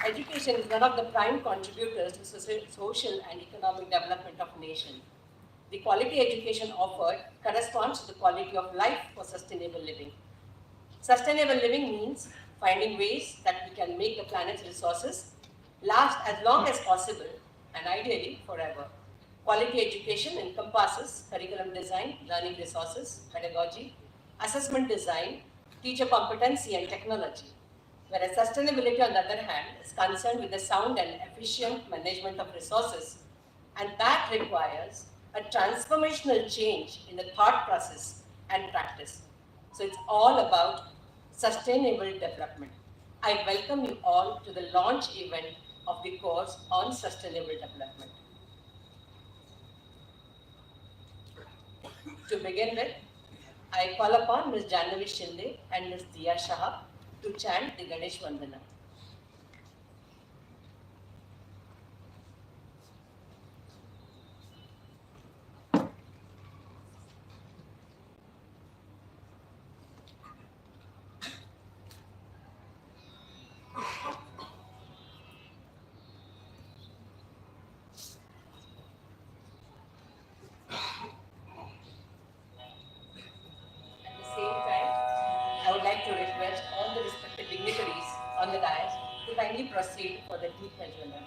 education is one of the prime contributors to social and economic development of nation. The quality education offered corresponds to the quality of life for sustainable living. Sustainable living means finding ways that we can make the planet's resources last as long as possible and ideally forever. Quality education encompasses curriculum design, learning resources, pedagogy, assessment design, teacher competency and technology. Whereas sustainability, on the other hand, is concerned with the sound and efficient management of resources, and that requires a transformational change in the thought process and practice. So it's all about sustainable development. I welcome you all to the launch event of the course on sustainable development. To begin with, I call upon Ms. Janhavi Shinde and Ms. Diya Shah to chant the Ganesh Vandana. I would like to request all the respected dignitaries on the dais to kindly proceed for the deep measurement.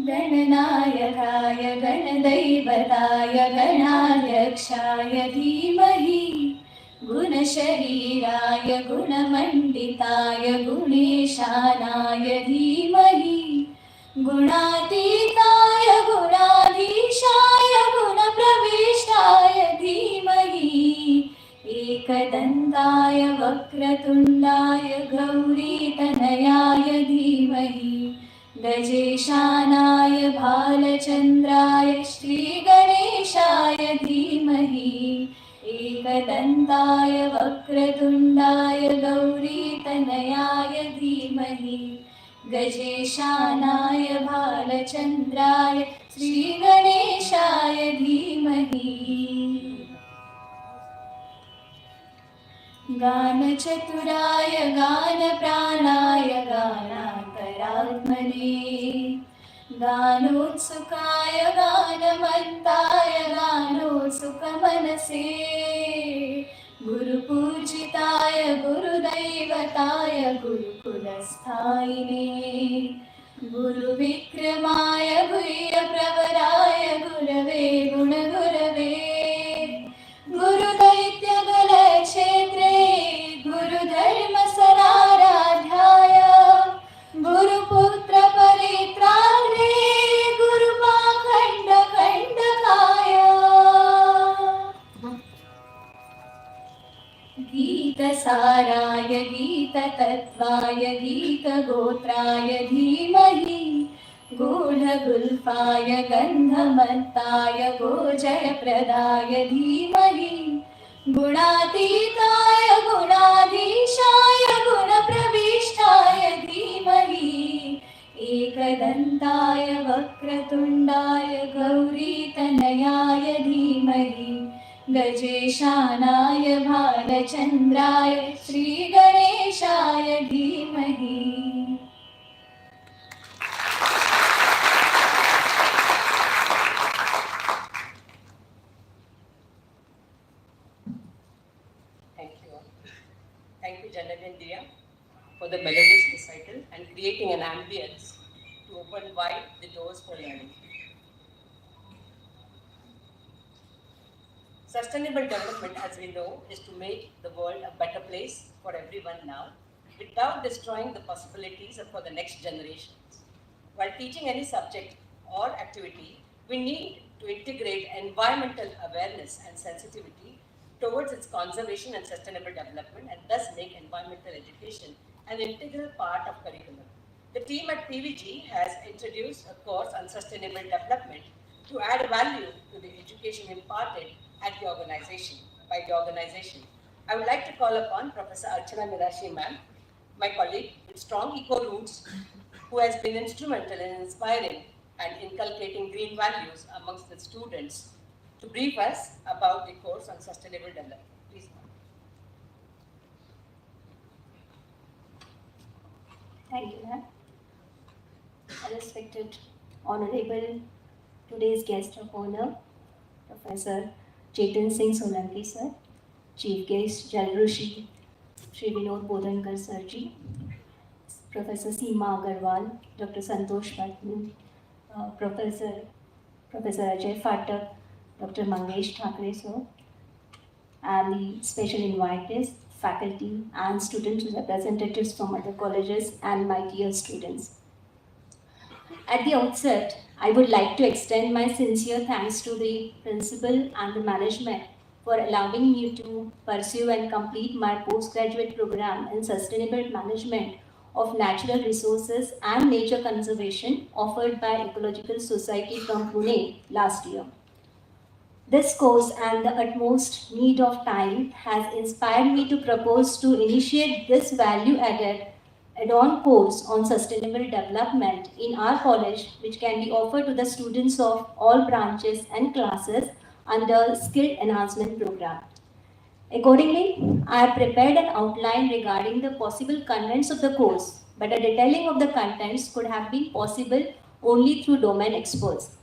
गणनायकाय गणदैवताय गणाध्यक्षाय धीमहि गुणशरीराय गुणमण्डिताय गुणेशानाय धीमहि गुणातीताय गुणाधीशाय गुणप्रविष्टाय धीमहि एकदन्ताय वक्रतुण्डाय गौरीतनयाय धीमहि गजेशानाय भालचन्द्राय श्रीगणेशाय धीमहि एकदन्ताय वक्रतुण्डाय गौरीतनयाय धीमहि गजेशानाय भालचन्द्राय श्रीगणेशाय धीमहि गानचतुराय गानप्राणाय गानान्तरात्मने गानोत्सुकाय गानमन्ताय गानोत्सुकमनसे गुरुपूजिताय गुरुदैवताय गुरुकुलस्थायिने गुरुविक्रमाय गुह्यप्रवराय गुरवे गुणगुरवे गुरुदैत्यकुलक्षेत्रे गुरुधर्मसराराध्याय गुरुपुत्रपरित्रात्रे गुरुपाखण्डखण्डकाय गीतसाराय गीततत्त्वाय गीतगोत्राय धीमहि गूढगुल्फाय गन्धमत्ताय गोजयप्रदाय धीमहि गुणातीताय गुणाधीशाय गुणप्रविष्टाय धीमहि एकदन्ताय वक्रतुण्डाय गौरीतनयाय धीमहि गजेशानाय भालचन्द्राय श्रीगणेशाय धीमहि Thank you, Janhavi and Diya, for the melodious recital and creating an ambience to open wide the doors for learning. Sustainable development, as we know, is to make the world a better place for everyone now, without destroying the possibilities for the next generations. While teaching any subject or activity, we need to integrate environmental awareness and sensitivity towards its conservation and sustainable development, and thus make environmental education an integral part of curriculum. The team at PVG has introduced a course on sustainable development to add value to the education imparted at the organization, by the organization. I would like to call upon Professor Archana Mirashi ma'am, my colleague with strong eco roots, who has been instrumental in inspiring and inculcating green values amongst the students, to brief us about the course on sustainable development. Please, ma'am. Thank you, ma'am. Respected, honorable, today's guest of honor, Professor Chetan Singh Solanki, sir, Chief Guest Jalrushi, Shri Vinod Bodhankar, sir ji, Professor Seema Agarwal, Dr. Santosh Patni, Professor Ajay Phatak, Dr. Mangesh Thakre, sir, and the special invitees, faculty and student representatives from other colleges, and my dear students. At the outset, I would like to extend my sincere thanks to the principal and the management for allowing me to pursue and complete my postgraduate program in sustainable management of natural resources and nature conservation offered by Ecological Society from Pune last year. This course and the utmost need of time has inspired me to propose to initiate this value-added add-on course on sustainable development in our college, which can be offered to the students of all branches and classes under Skill Enhancement Program. Accordingly, I have prepared an outline regarding the possible contents of the course, but a detailing of the contents could have been possible only through domain experts.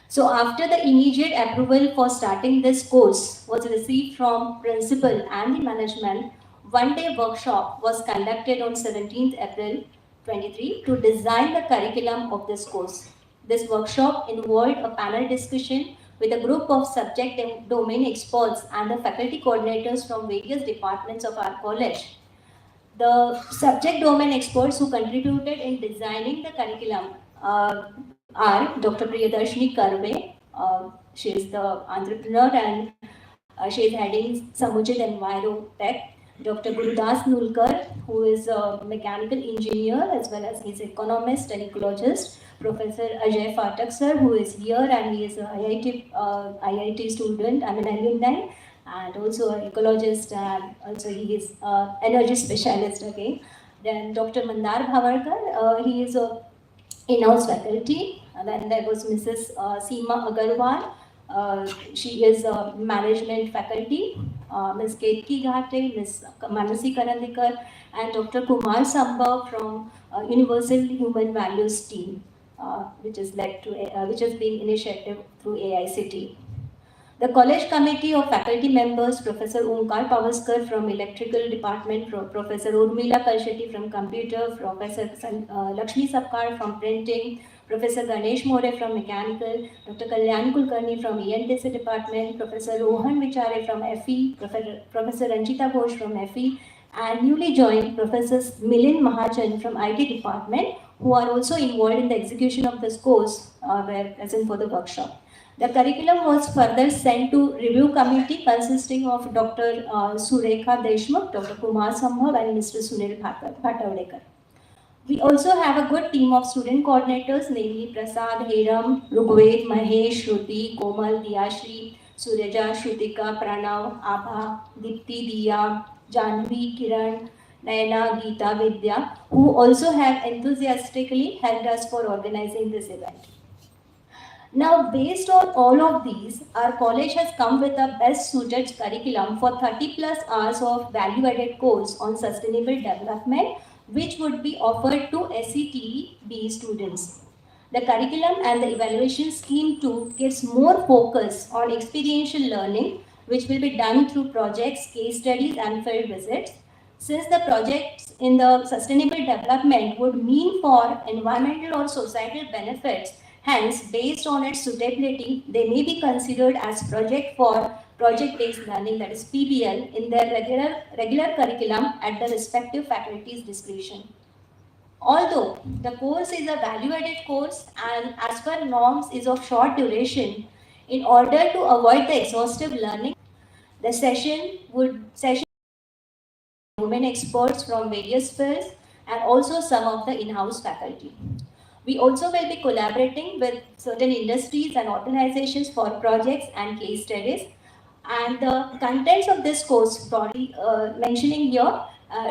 So after the immediate approval for starting this course was received from principal and the management, one-day workshop was conducted on 17th April 23 to design the curriculum of this course. This workshop involved a panel discussion with a group of subject and domain experts and the faculty coordinators from various departments of our college. The subject domain experts who contributed in designing the curriculum are Dr. Priyadarshini Karve. She is the entrepreneur and she is heading Samujit Enviro Tech. Dr. Gurudas Nulkar, who is a mechanical engineer as well as he's economist and ecologist. Professor Ajay Phatak sir, who is here and he is a IIT student, I'm an alumni, and also an ecologist, and also he is an energy specialist again. Then Dr. Mandar Bhavarkar, he is a in-house faculty. And then there was Mrs. Seema Agarwal. She is a management faculty. Ms. Ketki Ghate, Ms. Manasi Karandikar, and Dr. Kumar Sambhav from Universal Human Values team, which is being initiated through AICT. The college committee of faculty members, Professor Omkar Pavaskar from Electrical Department, Professor Urmila Kalshetty from Computer, Professor Lakshmi Sapkar from Printing, Professor Ganesh More from Mechanical, Dr. Kalyan Kulkarni from ENTC Department, Professor Rohan Vichare from FE, Professor Ranjita Ghosh from FE, and newly joined Professor Milind Mahachan from IT Department, who are also involved in the execution of this course, were present for the workshop. The curriculum was further sent to review committee consisting of Dr. Surekha Deshmukh, Dr. Kumar Sambhav, and Mr. Sunil Bhatavdekar. We also have a good team of student coordinators, namely Prasad, Hiram, Rugved, Mahesh, Shruti, Komal, Diyashri, Suryaja, Shrutika, Pranav, Abha, Dipti, Diya, Janvi, Kiran, Nayana, Geeta, Vidya, who also have enthusiastically helped us for organizing this event. Now, based on all of these, our college has come with a best suited curriculum for 30 plus hours of value-added course on sustainable development, which would be offered to SETB students. The curriculum and the evaluation scheme too gives more focus on experiential learning, which will be done through projects, case studies, and field visits. Since the projects in the sustainable development would mean for environmental or societal benefits, hence, based on its suitability, they may be considered as project-based learning, that is PBL, in their regular curriculum at the respective faculty's discretion. Although the course is a value-added course and as per norms is of short duration, in order to avoid the exhaustive learning, The session women experts from various fields and also some of the in-house faculty. We also will be collaborating with certain industries and organizations for projects and case studies. And the contents of this course, broadly mentioning here,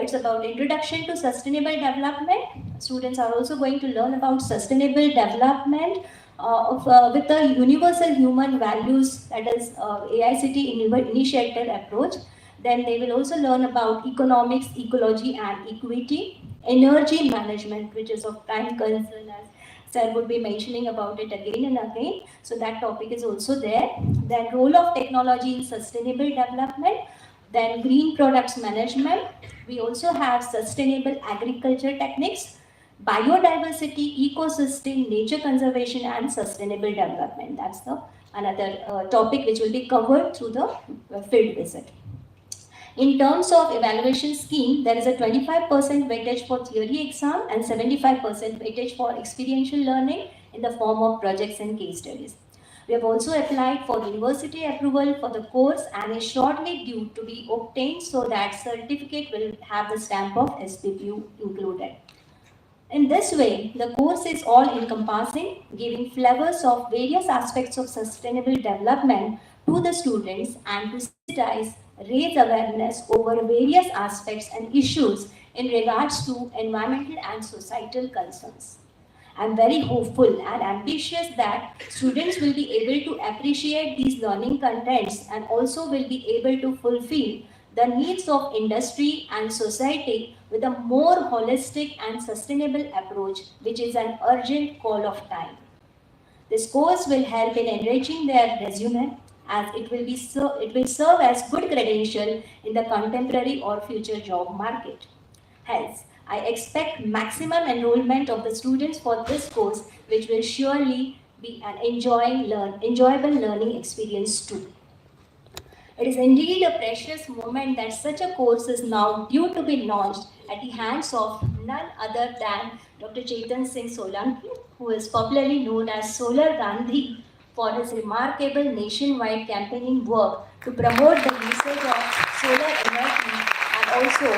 it's about introduction to sustainable development. Students are also going to learn about sustainable development with the universal human values, that is AICT initiated approach. Then they will also learn about economics, ecology and equity, energy management, which is of prime concern, as Sir would be mentioning about it again and again. So that topic is also there. Then role of technology in sustainable development. Then green products management. We also have sustainable agriculture techniques, biodiversity, ecosystem, nature conservation and sustainable development. That's the another topic which will be covered through the field visit. In terms of evaluation scheme, there is a 25% weightage for theory exam and 75% weightage for experiential learning in the form of projects and case studies. We have also applied for university approval for the course and is shortly due to be obtained, so that certificate will have the stamp of SPPU included. In this way, the course is all encompassing, giving flavors of various aspects of sustainable development to the students and to sensitize, raise awareness over various aspects and issues in regards to environmental and societal concerns. I'm very hopeful and ambitious that students will be able to appreciate these learning contents and also will be able to fulfill the needs of industry and society with a more holistic and sustainable approach, which is an urgent call of time. This course will help in enriching their resume, as it will serve as good credential in the contemporary or future job market. Hence, I expect maximum enrollment of the students for this course, which will surely be an enjoyable learning experience too. It is indeed a precious moment that such a course is now due to be launched at the hands of none other than Dr. Chetan Singh Solanki, who is popularly known as Solar Gandhi, for his remarkable nationwide campaigning work to promote the usage of solar energy, and also,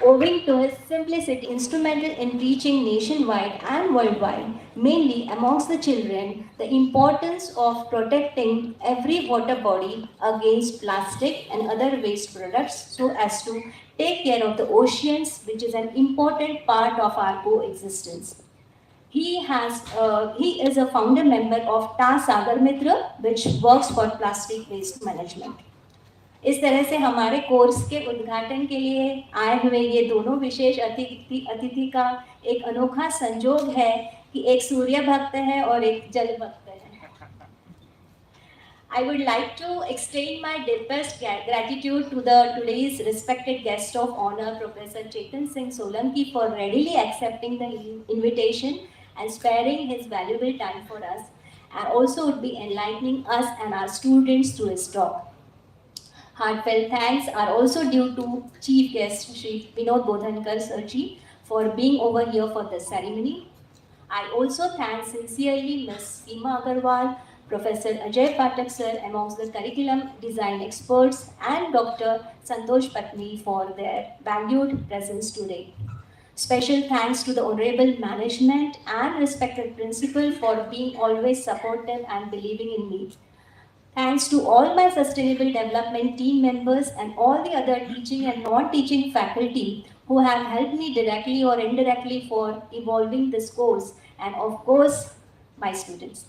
owing to his simplicity, instrumental in teaching nationwide and worldwide, mainly amongst the children, the importance of protecting every water body against plastic and other waste products, so as to take care of the oceans, which is an important part of our coexistence. He is a founder member of टा सागर मित्र, which works for plastic waste management. इस तरह से हमारे course के उद्घाटन के लिए आए हुए ये दोनों विशेष अतिथि का एक अनोखा संजोग है कि एक सूर्य भक्त है और एक जल भक्त है. I would like to extend my deepest gratitude to today's respected guest of honor, Professor Chetan Singh Solanki, for readily accepting the invitation and sparing his valuable time for us, and also would be enlightening us and our students through his talk. Heartfelt thanks are also due to Chief Guest Shri Vinod Bodhankar Sirji for being over here for the ceremony. I also thank sincerely Ms. Seema Agarwal, Professor Ajay Pathak Sir amongst the curriculum design experts, and Dr. Santosh Patni for their valued presence today. Special thanks to the Honorable Management and respected Principal for being always supportive and believing in me. Thanks to all my sustainable development team members and all the other teaching and non-teaching faculty who have helped me directly or indirectly for evolving this course, and of course, my students.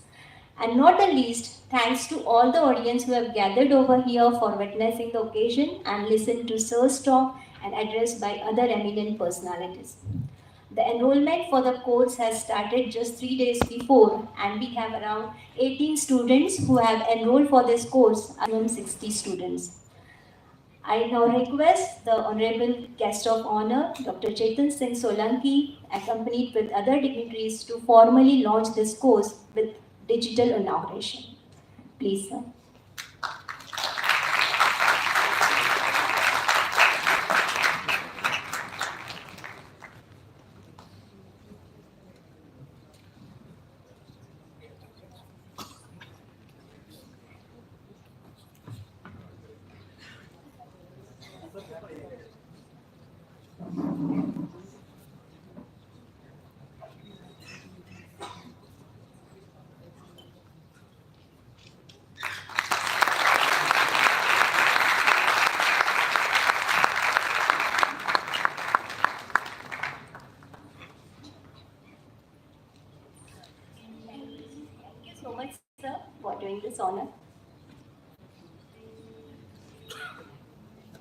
And not the least, thanks to all the audience who have gathered over here for witnessing the occasion and listened to Sir's talk and addressed by other eminent personalities. The enrollment for the course has started just 3 days before, and we have around 18 students who have enrolled for this course, among 60 students. I now request the Honorable Guest of Honor, Dr. Chetan Singh Solanki, accompanied with other dignitaries, to formally launch this course with digital inauguration. Please, sir.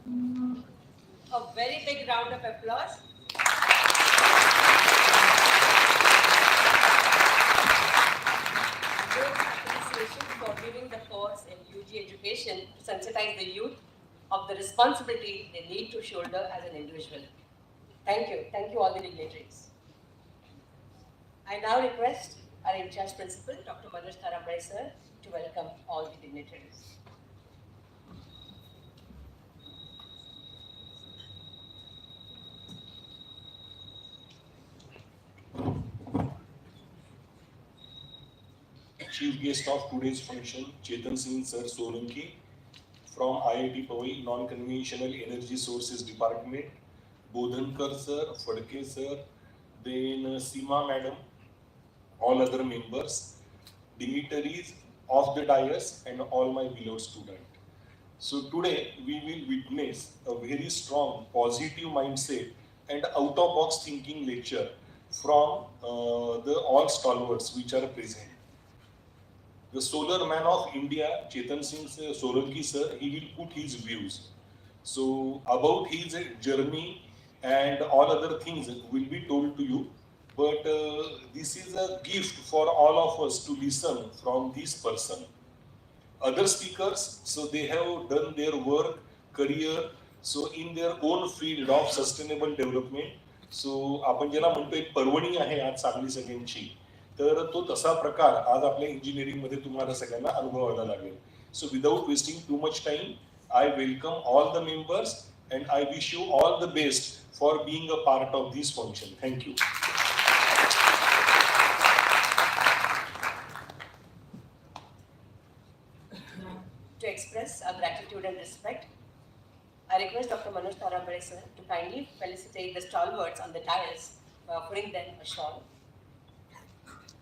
A very big round of applause. Great appreciation for giving the course in UG education to sensitize the youth of the responsibility they need to shoulder as an individual. Thank you all the dignitaries. I now request our in-charge principal, Dr. Manoj Tarambade sir, to welcome all the dignitaries. Chief guest of today's function, Chetan Singh Sir Solanki from IIT Powai Non-Conventional Energy Sources Department, Bodhankar Sir, Phadke Sir, then Seema Madam, all other members, dignitaries of the dais and all my beloved students. So today we will witness a very strong positive mindset and out-of-box thinking lecture from the all stalwarts which are present. The solar man of India, Chetan Singh Solanki sir, he will put his views. So about his journey and all other things will be told to you. But this is a gift for all of us to listen from this person. Other speakers, so they have done their work, career, so in their own field of sustainable development. So आपण ज्याला म्हणतो एक पर्वणी आहे आज सांगली सगळ्यांची, तर तो तसा प्रकार आज आपल्या इंजिनिअरिंग मध्ये तुम्हाला सगळ्यांना अनुभवायला लागेल. So without wasting too much time, I welcome all the members and I wish you all the best for being a part of this function. Thank you. To express our gratitude and respect, I request Dr. Manoj Tarambade sir to kindly felicitate the stalwarts on the dais by offering them a shawl,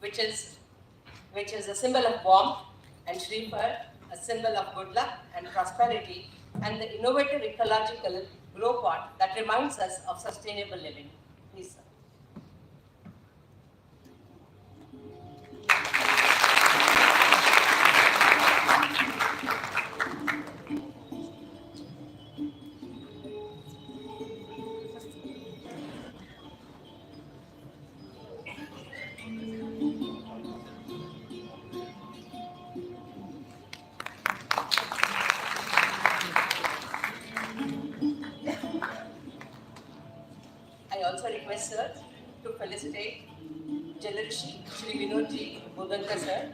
which is a symbol of warmth, and Shrifar, a symbol of good luck and prosperity, and the innovative ecological grow pot that reminds us of sustainable living. Please, sir. I also request sir to felicitate Jalrishi Shri Vinodji Bodhankar sir.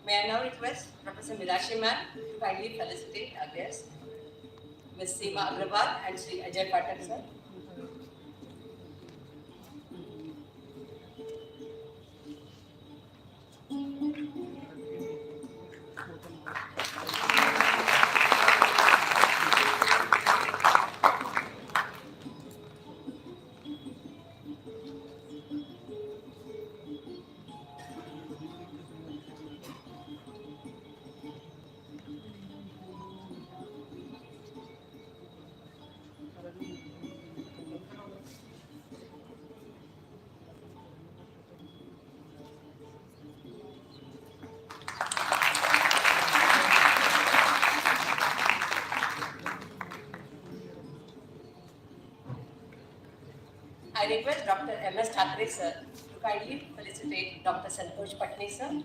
May I now request Professor Mirashi ma'am to kindly felicitate our guests, Ms. Seema Agrawal and Shri Ajay Pathak sir. I request Dr. M.S. Thackeray sir to kindly felicitate Dr. Santosh Patni sir.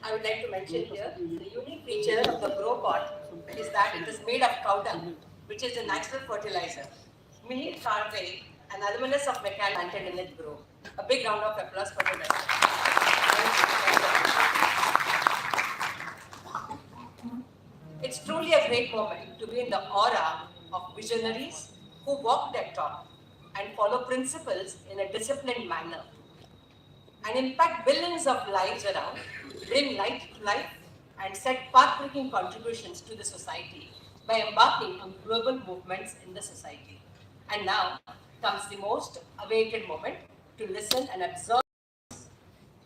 I would like to mention here, the unique feature of the grow pot is that it is made of cow dung, which is a natural fertilizer. Meat carving, an alumnus of mechanical planted in it grow. A big round of applause for the rest. Thank you. great moment to be in the aura of visionaries who walk their talk and follow principles in a disciplined manner and impact billions of lives around, bring light to life, and set path-breaking contributions to the society by embarking on global movements in the society. And now comes the most awaited moment to listen and observe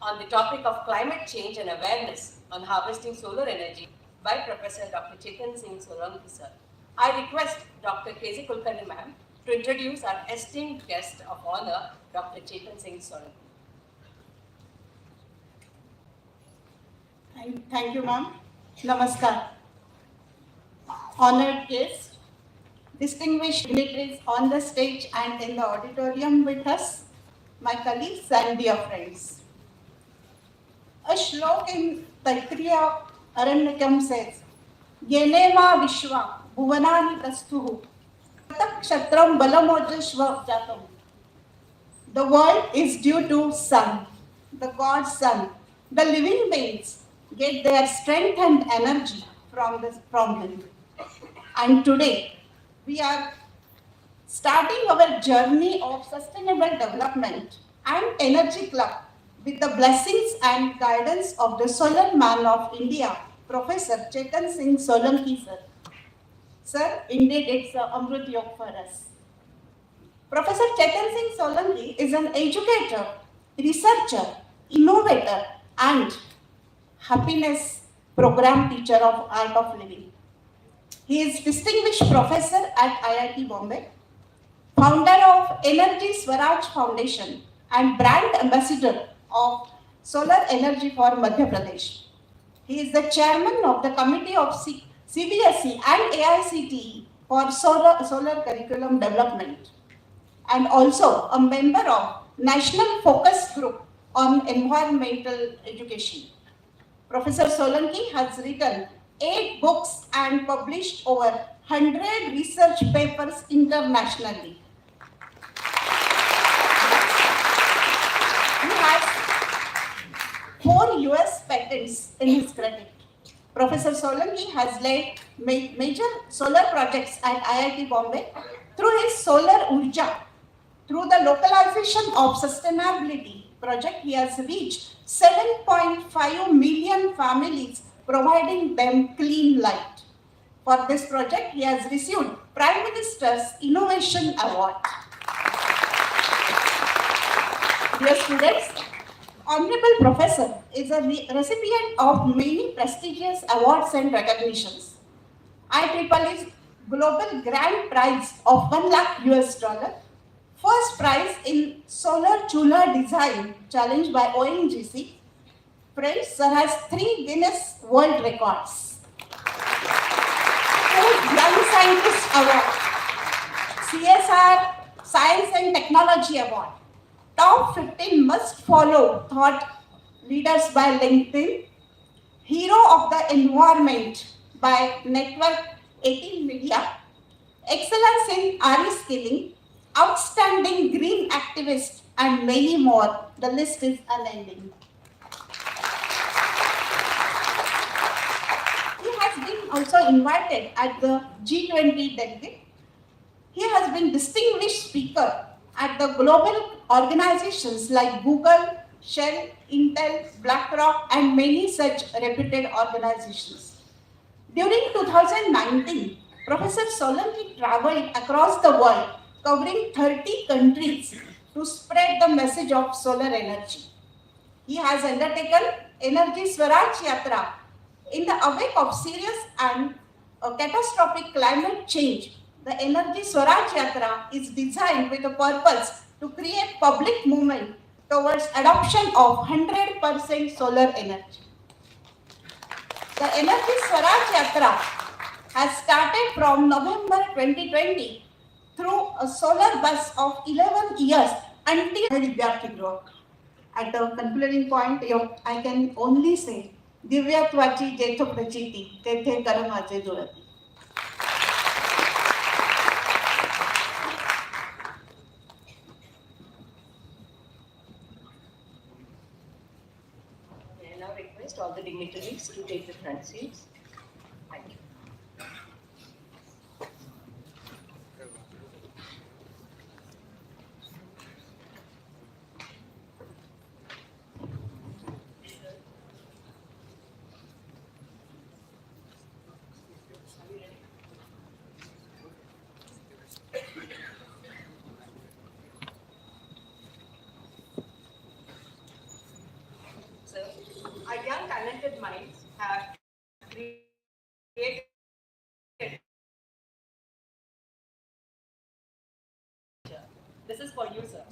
on the topic of climate change and awareness on harvesting solar energy by Professor Dr. Chetan Singh Solanki sir. I request Dr. K.Z. Kulkarni ma'am to introduce our esteemed guest of honor, Dr. Chetan Singh Solanki. Thank you, ma'am. Namaskar. Honored guests, distinguished dignitaries on the stage and in the auditorium with us, my colleagues and dear friends. A shlok in Taittiriya Aranyakam says, Yeneva Vishwa Bhuvanani Tastuhu Tatak Kshatram Balamojashva Jatam. The world is due to sun, the God's sun. The living beings get their strength and energy from him. And today, we are starting our journey of sustainable development and energy club with the blessings and guidance of the solar man of India, Professor Chetan Singh Solanki sir. Sir, indeed it's a Amrit Yog for us. Professor Chetan Singh Solanki is an educator, researcher, innovator, and happiness program teacher of Art of Living. He is distinguished professor at IIT Bombay, founder of Energy Swaraj Foundation and brand ambassador of Solar Energy for Madhya Pradesh. He is the chairman of the committee of CBSE and AICTE for solar curriculum development, and also a member of National Focus Group on Environmental Education. Professor Solanki has written 8 books and published over 100 research papers internationally. He has 4 US patents in his credit. Professor Solanki has led major solar projects at IIT Bombay through his Solar Urja. Through the localization of sustainability project, he has reached 7.5 million families, providing them clean light. For this project, he has received Prime Minister's Innovation Award. Dear students, Honorable Professor is a recipient of many prestigious awards and recognitions. IEEE's Global Grand Prize of $1 lakh, first prize in Solar Chula Design Challenge by ONGC. Friends, sir has 3 Guinness World Records. 2 Young Scientist Award, CSR Science and Technology Award, Top 15 Must Follow Thought Leaders by LinkedIn, Hero of the Environment by Network 18 Media, Excellence in RE Skilling, Outstanding Green Activist, and many more. The list is unending. He has been also invited at the G20 delegate. He has been distinguished speaker at the global organizations like Google, Shell, Intel, BlackRock, and many such reputed organizations. During 2019, Professor Solanki traveled across the world, covering 30 countries to spread the message of solar energy. He has undertaken Energy Swaraj Yatra in the wake of serious and catastrophic climate change. The Energy Swaraj Yatra is designed with a purpose to create public movement towards adoption of 100% solar energy. The Energy Swaraj Yatra has started from November 2020 through a solar bus of 11 years until Vidyarthi Group. At the concluding point, I can only say, Divyatvachi Jetho Prachiti, Tethe Karamaje Durati. I now request all the dignitaries to take the front seats. Thank you. Our young talented minds have created. This is for you, sir.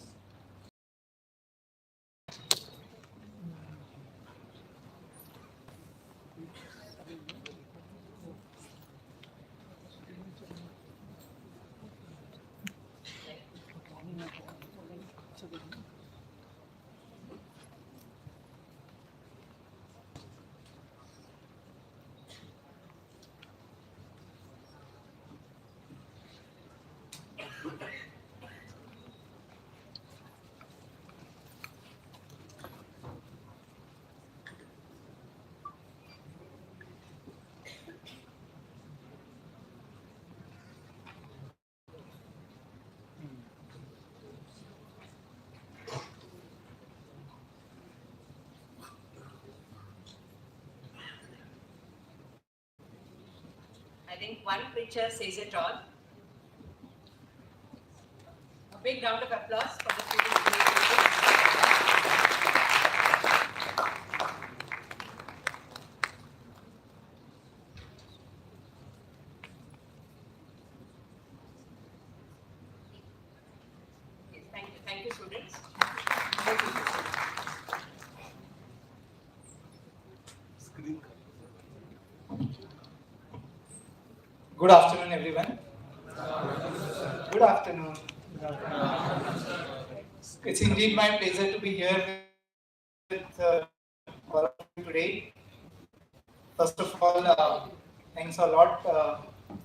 I think one picture says it all. A big round of applause for the students who made it. Yes, thank you. Thank you, students. Screen. Good afternoon, everyone. Good afternoon. It's indeed my pleasure to be here with all of you today. First of all, thanks a lot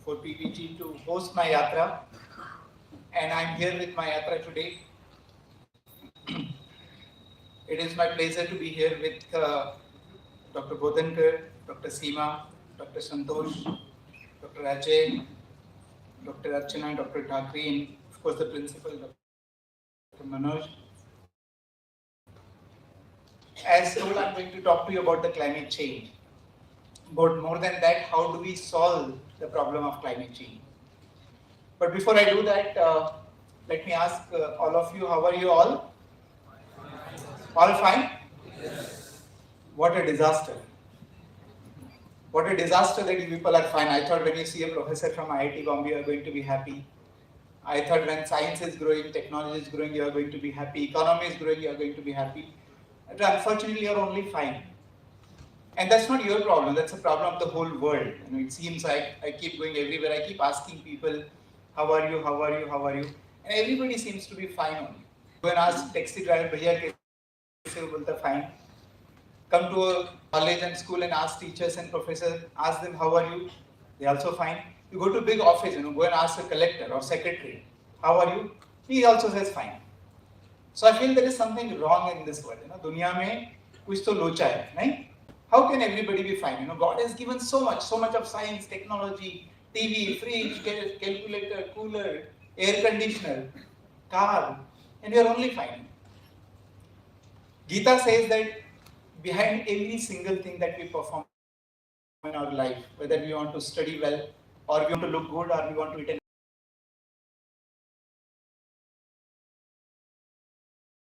for PPG to host my yatra, and I'm here with my yatra today. It is my pleasure to be here with Dr. Bodhankar, Dr. Seema, Dr. Santosh, Dr. Ajay, Dr. Archana, Dr. Thakre, and of course the principal, Dr. Manoj. As told, I'm going to talk to you about the climate change. But more than that, how do we solve the problem of climate change? But before I do that, let me ask all of you, how are you all? All fine? Yes. What a disaster. What a disaster that you people are fine. I thought when you see a professor from IIT Bombay, you are going to be happy. I thought when science is growing, technology is growing, you are going to be happy. Economy is growing, you are going to be happy. But unfortunately, you are only fine. And that's not your problem. That's a problem of the whole world. It seems like I keep going everywhere. I keep asking people, how are you, how are you, how are you? And everybody seems to be fine only. Go and ask taxi driver, bhaiya kaise ho, bolta fine. Come to a college and school and ask teachers and professors, ask them how are you, they also fine. You go to a big office, go and ask a collector or secretary, how are you, he also says fine. So I feel there is something wrong in this world. Dunya mein kuch to locha hai, nahi? How can everybody be fine? God has given so much of science, technology, TV, fridge, calculator, cooler, air conditioner, car, and we are only fine. Gita says that behind every single thing that we perform in our life, whether we want to study well, or we want to look good, or we want to eat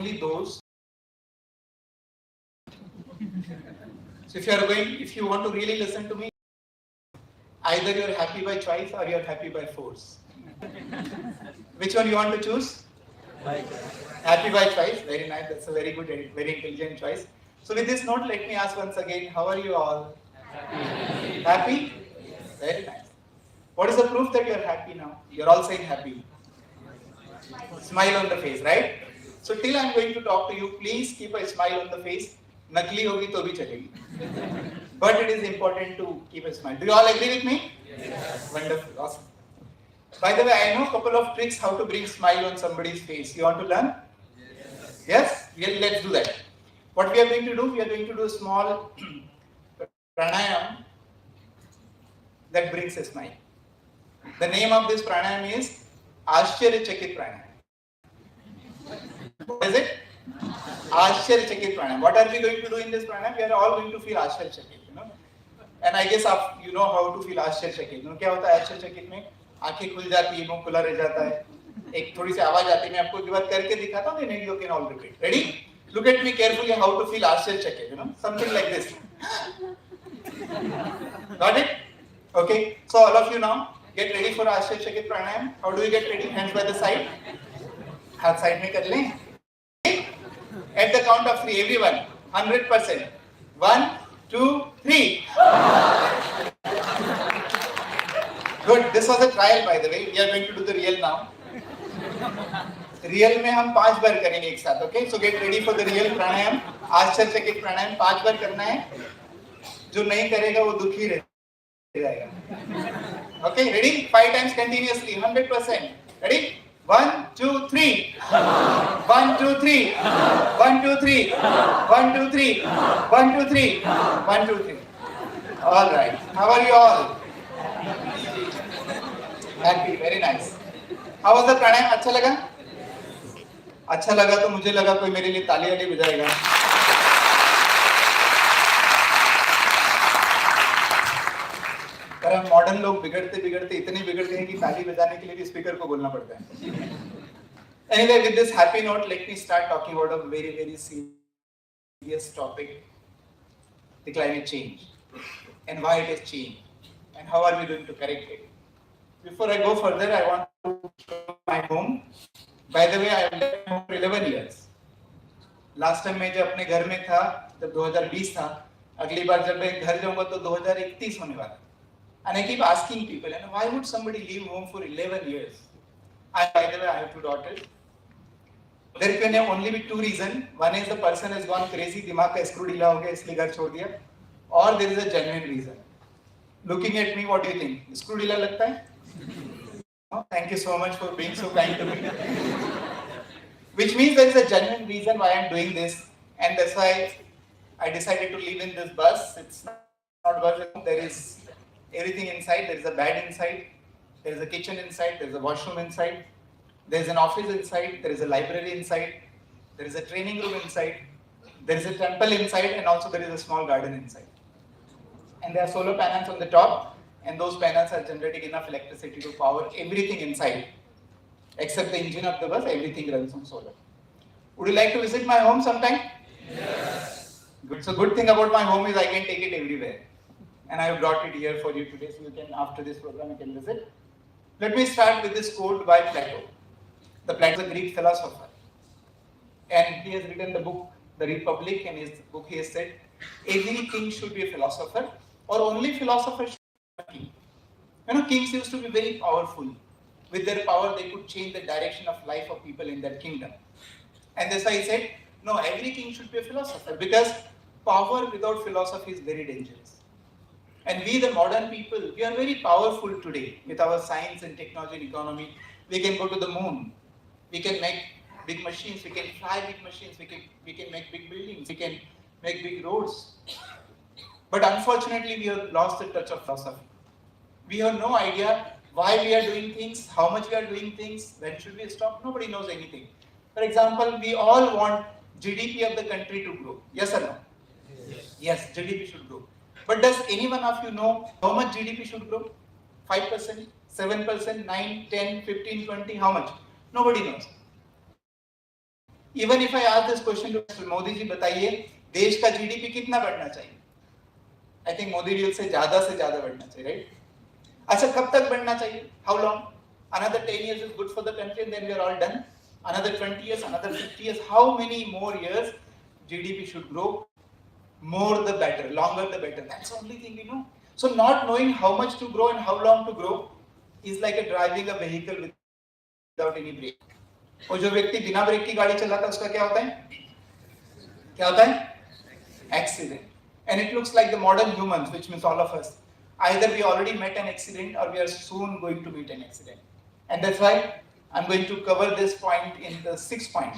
only those. So if you want to really listen to me, either you're happy by choice or you're happy by force. Which one you want to choose? Happy by choice. Very nice. That's a very good, very intelligent choice. So with this note, let me ask once again, how are you all? Happy? Happy? Yes. Very nice. What is the proof that you're happy now? You're all saying happy. Smile on the face, right? So till I'm going to talk to you, please keep a smile on the face. Nakli hogi to bhi chalegi. But it is important to keep a smile. Do you all agree with me? Yes. Wonderful. Awesome. By the way, I know a couple of tricks how to bring smile on somebody's face. You want to learn? Yes? Let's do that. What we are going to do, we are going to do a small pranayam that brings a smile. The name of this pranayam is Ashcharyachakit Pranayam. What is it? Ashcharyachakit Pranayam. What are we going to do in this pranayam? We are all going to feel Ashcharyachakit, And I guess you know how to feel Ashcharyachakit. क्या होता है Ashcharyachakit में? आंखें खुल जाती है, मुंह खुला रह जाता है. एक थोड़ी सी आवाज आती है. मैं आपको एक बार करके दिखाता हूँ. Then you can all repeat. Ready? look at me carefully how to feel Ashcharya, something like this. Got it? Okay, so all of you now, get ready for Ashcharya pranayam. How do we get ready? Hands by the side. Hands side mein kar le. At the count of 3, everyone, 100%. 1, 2, 3. Good. This was a trial, by the way. We are going to do the real now. Real में हम 5 बार करेंगे एक साथ. Okay, so get ready for the real pranayam. आश्चर्यचकित प्राणायाम 5 बार करना है. जो नहीं करेगा वो दुखी रह जाएगा. Okay, ready? 5 times continuously, 100%. Ready? 1, 2, 3. 1, 2, 3. 1, 2, 3. 1, 2, 3. 1, 2, 3. 1, 2, 3. All right. How are you all? Happy. Very nice. How was the pranayam? अच्छा लगा? अच्छा लगा तो मुझे लगा कोई मेरे लिए ताली वाली बजाएगा. पर हम मॉडर्न लोग बिगड़ते बिगड़ते इतने बिगड़ गए हैं कि ताली बजाने के लिए भी स्पीकर को बोलना पड़ता है. Anyway, with this happy note, let me start talking about a very, very serious topic, the climate change, and why it has changed, and how are we going to correct it. Before I go further, I want to show my home. By the way, I have lived home for 11 years. Last time मैं जब अपने घर में था, जब 2020 था, अगली बार जब मैं घर जाऊंगा तो 2031 होने वाला. And I keep asking people, why would somebody leave home for 11 years? By the way, I have 2 daughters. There can only be 2 reasons. One is the person has gone crazy, दिमाग का screw ढीला हो गया इसलिए घर छोड़ दिया. Or there is a genuine reason. Looking at me, what do you think? Screw ढीला लगता है? Oh, thank you so much for being so kind to me. Which means there is a genuine reason why I am doing this, and that's why I decided to live in this bus. It's not bus. There is everything inside. There is a bed inside. There is a kitchen inside. There is a washroom inside. There is an office inside. There is a library inside. There is a training room inside. There is a temple inside, and also there is a small garden inside. And there are solar panels on the top, and those panels are generating enough electricity to power everything inside. Except the engine of the bus, everything runs on solar. Would you like to visit my home sometime? Yes. Good. So good thing about my home is I can take it everywhere. And I have brought it here for you today, so you can, after this program, you can visit. Let me start with this quote by Plato. The Plato is a Greek philosopher. And he has written the book, The Republic, and in his book he has said, every king should be a philosopher, or only philosophers should be a king. Kings used to be very powerful. With their power, they could change the direction of life of people in their kingdom. And that's why he said, no, every king should be a philosopher, because power without philosophy is very dangerous. And we, the modern people, we are very powerful today with our science and technology and economy. We can go to the moon. We can make big machines. We can fly big machines. We can make big buildings. We can make big roads. But unfortunately, we have lost the touch of philosophy. We have no idea why we are doing things, how much we are doing things, when should we stop. Nobody knows anything. For example, we all want GDP of the country to grow. Yes or no? Yes, GDP should grow. But does any one of you know how much GDP should grow? 5%, 7%, 9, 10, 15, 20, how much? Nobody knows. Even if I ask this question to Mr. Modi ji, बताइए देश का GDP कितना बढ़ना चाहिए? I think Modi ji will say ज़्यादा से ज़्यादा बढ़ना चाहिए, right? अच्छा कब तक बढ़ना चाहिए? How long? Another 10 years is good for the country and then we are all done. Another 20 years, another 50 years. How many more years GDP should grow? More the better, longer the better. That's the only thing we know. So not knowing how much to grow and how long to grow is like a driving a vehicle without any brake. और जो व्यक्ति बिना break की गाड़ी चलाता है उसका क्या होता है? क्या होता है? Accident. And it looks like the modern humans, which means all of us. Either we already met an accident or we are soon going to meet an accident. And that's why I'm going to cover this point in the 6th point.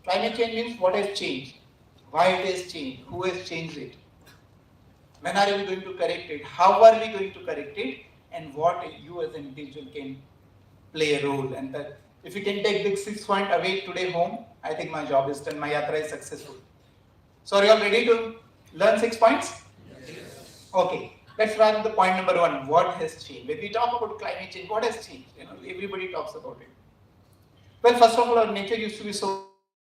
Climate change means what has changed, why it has changed, who has changed it, when are we going to correct it, how are we going to correct it, and what you as an individual can play a role. And that if you can take the 6th point away today home, I think my job is done, my yatra is successful. So are you all ready to learn 6 points? Yes. Okay. Let's start with the point number 1. What has changed? When we talk about climate change, what has changed? Everybody talks about it. Well, first of all, our nature used to be so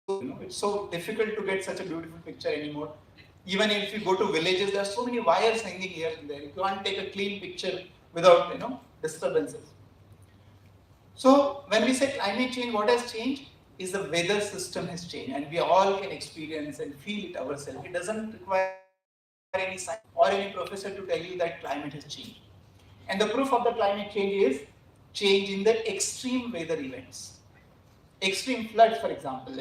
it's so difficult to get such a beautiful picture anymore. Even if you go to villages, there are so many wires hanging here and there. You can't take a clean picture without disturbances. So when we say climate change, what has changed is the weather system has changed, and we all can experience and feel it ourselves. It doesn't require any science or any professor to tell you that climate has changed. And the proof of the climate change is change in the extreme weather events. Extreme floods, for example,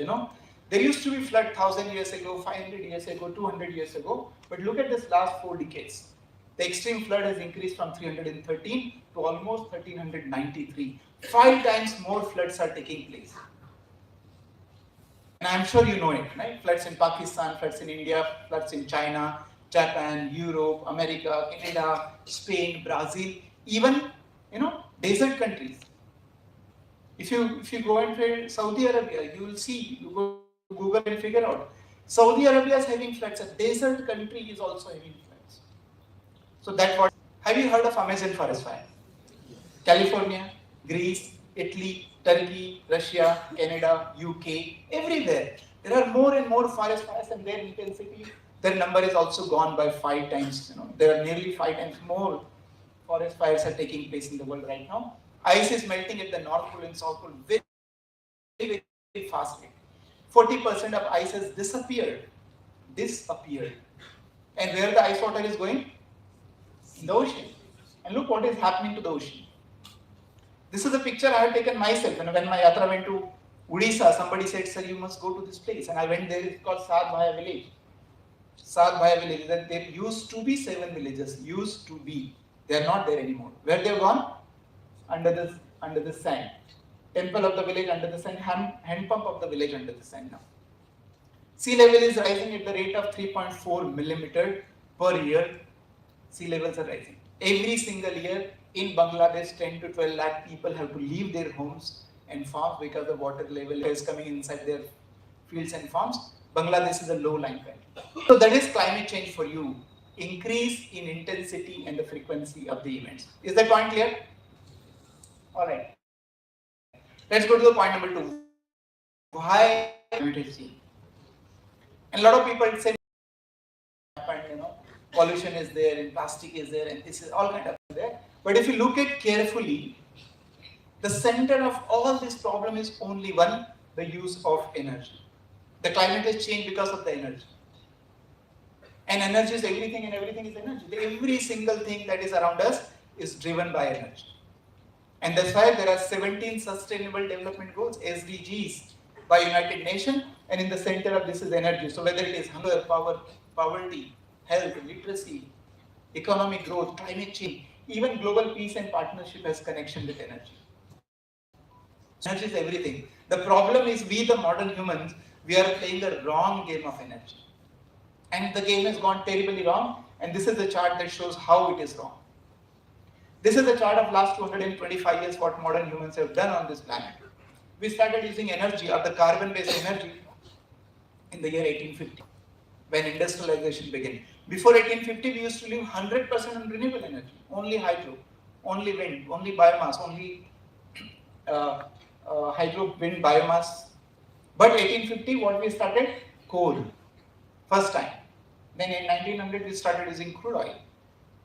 there used to be flood 1,000 years ago, 500 years ago, 200 years ago, but look at this last 4 decades. The extreme flood has increased from 313 to almost 1393. 5 times more floods are taking place. And I'm sure you know it, right? Floods in Pakistan, floods in India, floods in China, Japan, Europe, America, Canada, Spain, Brazil, even, desert countries. If you go into Saudi Arabia, you will see, you go to Google and figure out, Saudi Arabia is having floods, a desert country is also having floods. So that's what, have you heard of Amazon forest fire? California, Greece, Italy, Turkey, Russia, Canada, UK, everywhere. There are more and more forest fires, and their intensity, their number is also gone by 5 times. There are nearly 5 times more forest fires are taking place in the world right now. Ice is melting at the North Pole and South Pole very, very, very fast. 40% of ice has disappeared. And where the ice water is going? In the ocean. And look what is happening to the ocean. This is a picture I have taken myself. And when my yatra went to Odisha, somebody said, sir, you must go to this place. And I went there, it's called Sadbhaya village. Sadbhaya village, there used to be 7 villages. Used to be. They are not there anymore. Where they have gone? Under the sand. Temple of the village under the sand, hand pump of the village under the sand now. Sea level is rising at the rate of 3.4 millimeter per year. Sea levels are rising. Every single year in Bangladesh, 10 to 12 lakh people have to leave their homes and farms because the water level is coming inside their fields and farms. Bangladesh is a low-lying country. So that is climate change for you. Increase in intensity and the frequency of the events. Is that point clear? All right. Let's go to the point number 2. Why climate change? And a lot of people say, pollution is there, and plastic is there, and this is all kind of there. But if you look at carefully, the center of all this problem is only one: the use of energy. The climate has changed because of the energy. And energy is everything, and everything is energy. Every single thing that is around us is driven by energy. And that's why there are 17 Sustainable Development Goals, SDGs, by United Nations, and in the center of this is energy. So whether it is hunger, poverty, health, literacy, economic growth, climate change, even global peace and partnership has connection with energy. Energy is everything. The problem is we, the modern humans, we are playing the wrong game of energy. And the game has gone terribly wrong, and this is the chart that shows how it is wrong. This is the chart of last 225 years what modern humans have done on this planet. We started using energy, or the carbon-based energy, in the year 1850, when industrialization began. Before 1850, we used to live 100% on renewable energy, only hydro, only wind, only biomass, only hydro, wind, biomass. But 1850, what we started? Coal, first time. Then in 1900, we started using crude oil.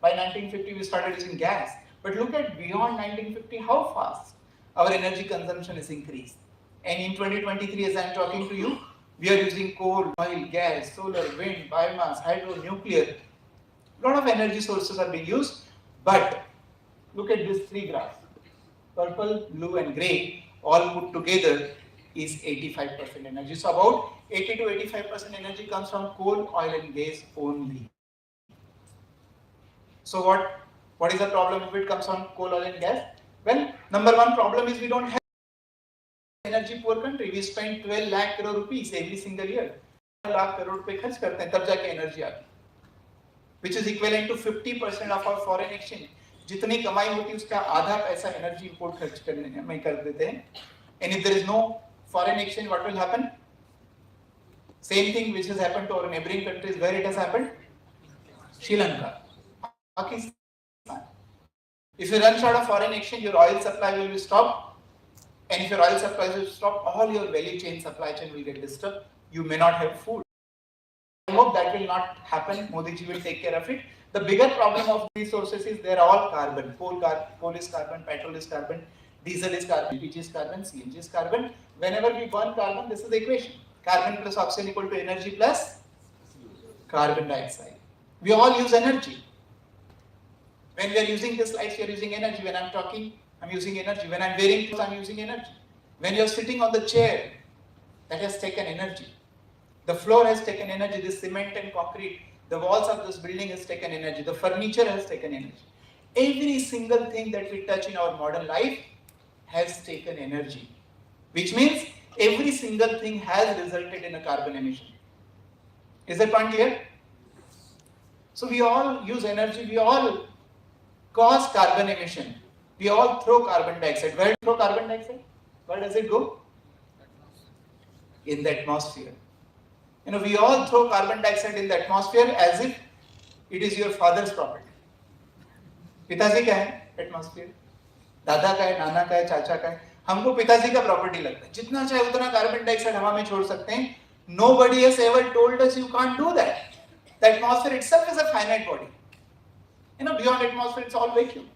By 1950, we started using gas. But look at beyond 1950, how fast our energy consumption is increased. And in 2023, as I am talking to you, we are using coal, oil, gas, solar, wind, biomass, hydro, nuclear. A lot of energy sources are being used. But look at these 3 graphs. Purple, blue, and gray, all put together is 85% energy. So about 80 to 85% energy comes from coal, oil, and gas only. So what is the problem if it comes from coal, oil, and gas? Well, number one problem is we don't have energy poor country. We spend 12 lakh crore rupees every single year. 12 lakh crore रुपए खर्च करते हैं तब जाके energy आती, which is equivalent to 50% of our foreign exchange. जितनी कमाई होती है उसका आधा पैसा energy import खर्च करने में कर देते हैं. And if there is no foreign exchange, what will happen? Same thing which has happened to our neighboring countries. Where it has happened? Sri Lanka, Pakistan. If you run short of foreign exchange, your oil supply will be stopped. And if your oil supplies will stop, all your value chain, supply chain will get disturbed. You may not have food. I hope that will not happen. Modi ji will take care of it. The bigger problem of these sources is they're all carbon. Coal is carbon, petrol is carbon, diesel is carbon, LPG is carbon, CNG is carbon. Whenever we burn carbon, this is the equation. Carbon plus oxygen equal to energy plus carbon dioxide. We all use energy. When we are using this lights, we are using energy. When I'm talking, I'm using energy. When I'm wearing clothes, I'm using energy. When you're sitting on the chair, that has taken energy. The floor has taken energy. This cement and concrete, the walls of this building has taken energy. The furniture has taken energy. Every single thing that we touch in our modern life has taken energy. Which means every single thing has resulted in a carbon emission. Is that point clear? So we all use energy, we all cause carbon emission. We all throw carbon dioxide. Where do you throw carbon dioxide? Where does it go? In the atmosphere. We all throw carbon dioxide in the atmosphere as if it is your father's property. पिताजी का है atmosphere, दादा का है, नाना का है, चाचा का है, हमको पिताजी का प्रॉपर्टी लगता है. जितना चाहे उतना कार्बन डाइऑक्साइड हवा में छोड़ सकते हैं. Nobody has ever told us you can't do that. The atmosphere itself is a finite body. Beyond atmosphere it's all vacuum.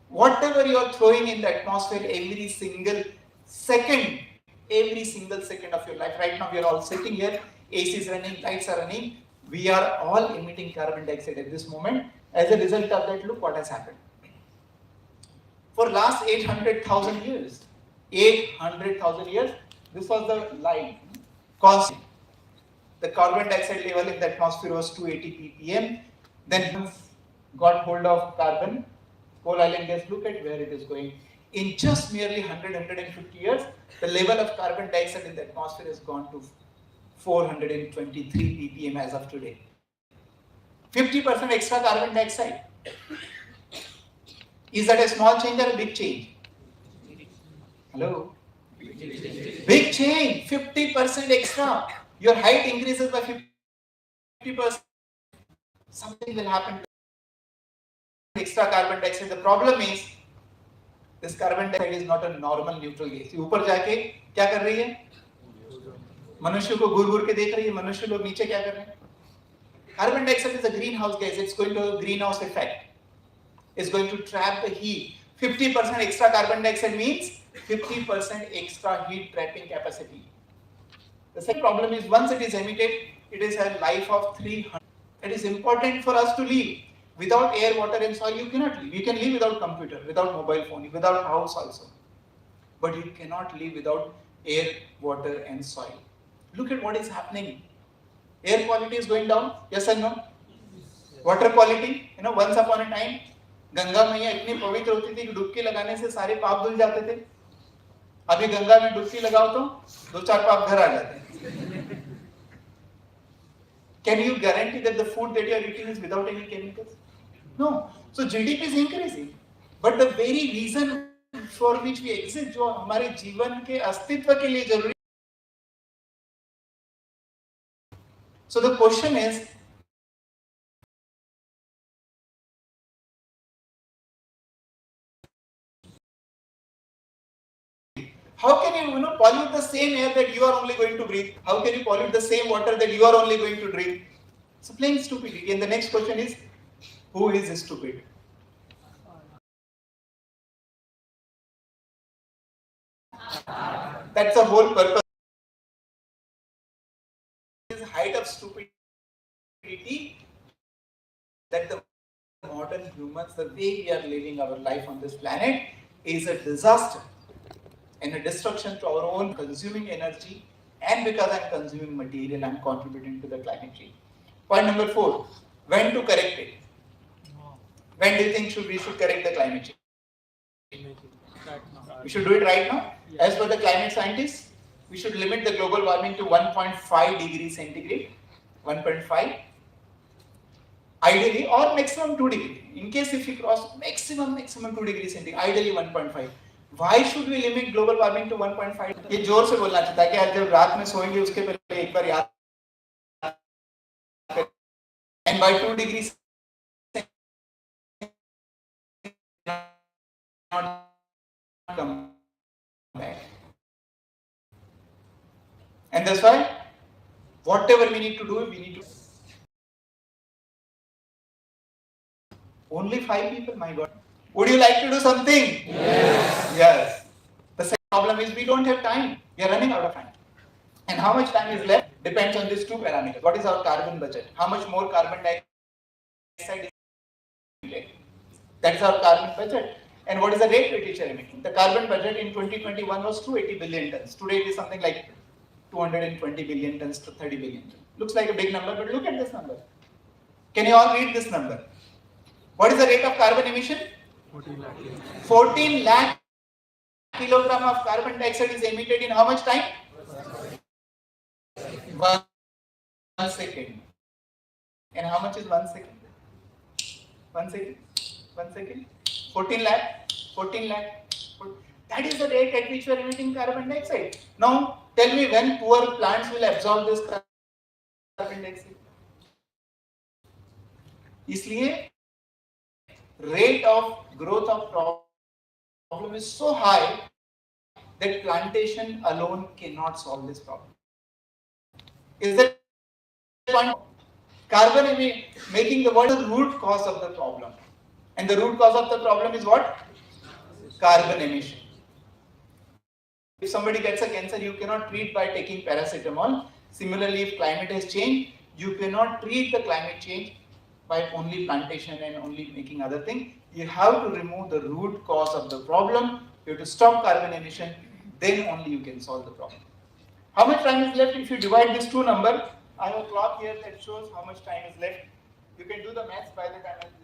Whatever you are throwing in the atmosphere every single second of your life. Right now we are all sitting here, AC is running, lights are running. We are all emitting carbon dioxide at this moment. As a result of that, look what has happened. For last 800,000 years, this was the line. Constant. The carbon dioxide level in the atmosphere was 280 ppm. Then got hold of carbon, coal, oil and gas. Look at where it is going. In just merely 150 years, the level of carbon dioxide in the atmosphere has gone to 423 ppm as of today. 50% extra carbon dioxide. Is that a small change or a big change? Hello? Big change. 50% extra. Your height increases by 50%. Something will happen to extra carbon dioxide. The problem is this carbon dioxide is not a normal neutral gas. ऊपर जाके क्या कर रही है? मनुष्य को घूर-घूर के देख रही है. मनुष्य लोग नीचे क्या कर रहे हैं? Carbon dioxide is a greenhouse gas. It's going to have a greenhouse effect. It's going to trap the heat. 50% extra carbon dioxide means 50% extra heat trapping capacity. The second problem is once it is emitted, it is a life of 300. It is important for us to live. Without air, water and soil, you cannot live. You can live without computer, without mobile phone, without house also. But you cannot live without air, water and soil. Look at what is happening. Air quality is going down, yes or no? Water quality, once upon a time, Ganga मैया इतनी पवित्र होती थी कि डुबकी लगाने से सारे पाप धुल जाते थे. अभी गंगा में डुबकी लगाओ तो 2-4 पाप घर आ जाते हैं. Can you guarantee that the food that you are eating is without any chemicals? No. So GDP is increasing, but the very reason for which we exist, जो हमारे जीवन के अस्तित्व के लिए जरूरी. So the question is, how can you, pollute the same air that you are only going to breathe? How can you pollute the same water that you are only going to drink? It's plain stupidity. And the next question is, who is stupid? That's the whole purpose. This height of stupidity that the modern humans, the way we are living our life on this planet, is a disaster and a destruction to our own consuming energy, and because I'm consuming material, I'm contributing to the climate change. Point number 4, when to correct it? When do you think we should correct the climate change? We should do it right now. As per the climate scientists, we should limit the global warming to 1.5 degrees centigrade, 1.5, ideally, or maximum 2 degrees. In case if we cross maximum 2 degrees centigrade, ideally 1.5. Why should we limit global warming to 1.5? ये जोर से बोलना चाहता है कि आज जब रात में सोएंगे उसके पहले एक बार याद. And by 2 degrees not come back. And that's why whatever we need to do, we need to. Only 5 people, my God. Would you like to do something? Yes. The second problem is we don't have time. We are running out of time. And how much time is left depends on these two parameters. What is our carbon budget? How much more carbon dioxide is emitted? That is our carbon budget. And what is the rate at which we are emitting? The carbon budget in 2021 was 280 billion tons. Today it is something like 220 billion tons to 30 billion tons. Looks like a big number, but look at this number. Can you all read this number? What is the rate of carbon emission? 14 lakh kilogram of carbon dioxide is emitted in how much time? 1 second. And how much is 1 second? 1 second? 1 second? 14 lakh? 14 lakh? That is the rate at which we are emitting carbon dioxide. Now, tell me when poor plants will absorb this carbon dioxide. इसलिए rate of growth of problem is so high that plantation alone cannot solve this problem. Is that one? Carbon making the what is the root cause of the problem, and the root cause of the problem is what? Carbon emission. If somebody gets a cancer, you cannot treat by taking paracetamol. Similarly, if climate has changed, you cannot treat the climate change by only plantation and only making other things. You have to remove the root cause of the problem. You have to stop carbon emission. Then only you can solve the problem. How much time is left if you divide these two numbers? I have a clock here that shows how much time is left. You can do the maths by the time I do this.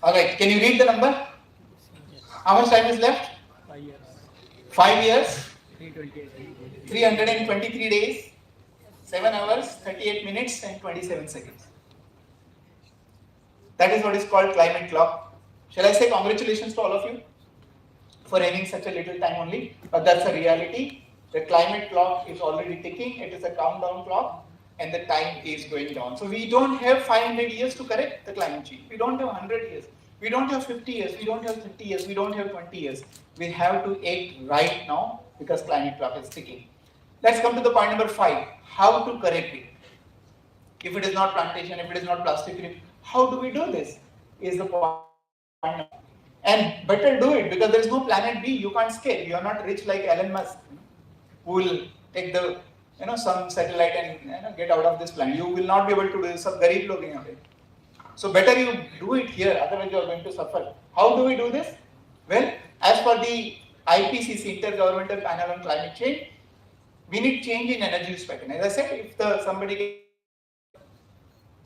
Alright, can you read the number? How much time is left? 5 years. 5 years, 328. 323 days, 7 hours, 38 minutes and 27 seconds. That is what is called climate clock. Shall I say congratulations to all of you for having such a little time only? But that's the reality. The climate clock is already ticking. It is a countdown clock and the time is going down. So we don't have 500 years to correct the climate change. We don't have 100 years. We don't have 50 years. We don't have 30 years. We don't have 20 years. We have to act right now because climate clock is ticking. Let's come to the point number 5. How to correct it? If it is not plantation, if it is not plastic, how do we do this? Is the point. And better do it because there is no planet B. You can't scale. You are not rich like Elon Musk, who will take the some satellite and get out of this planet. You will not be able to do this. Some garib log hain pe. So better you do it here. Otherwise you are going to suffer. How do we do this? Well, as per the IPCC, Intergovernmental Panel on Climate Change, we need change in energy use pattern. As I said, if somebody gets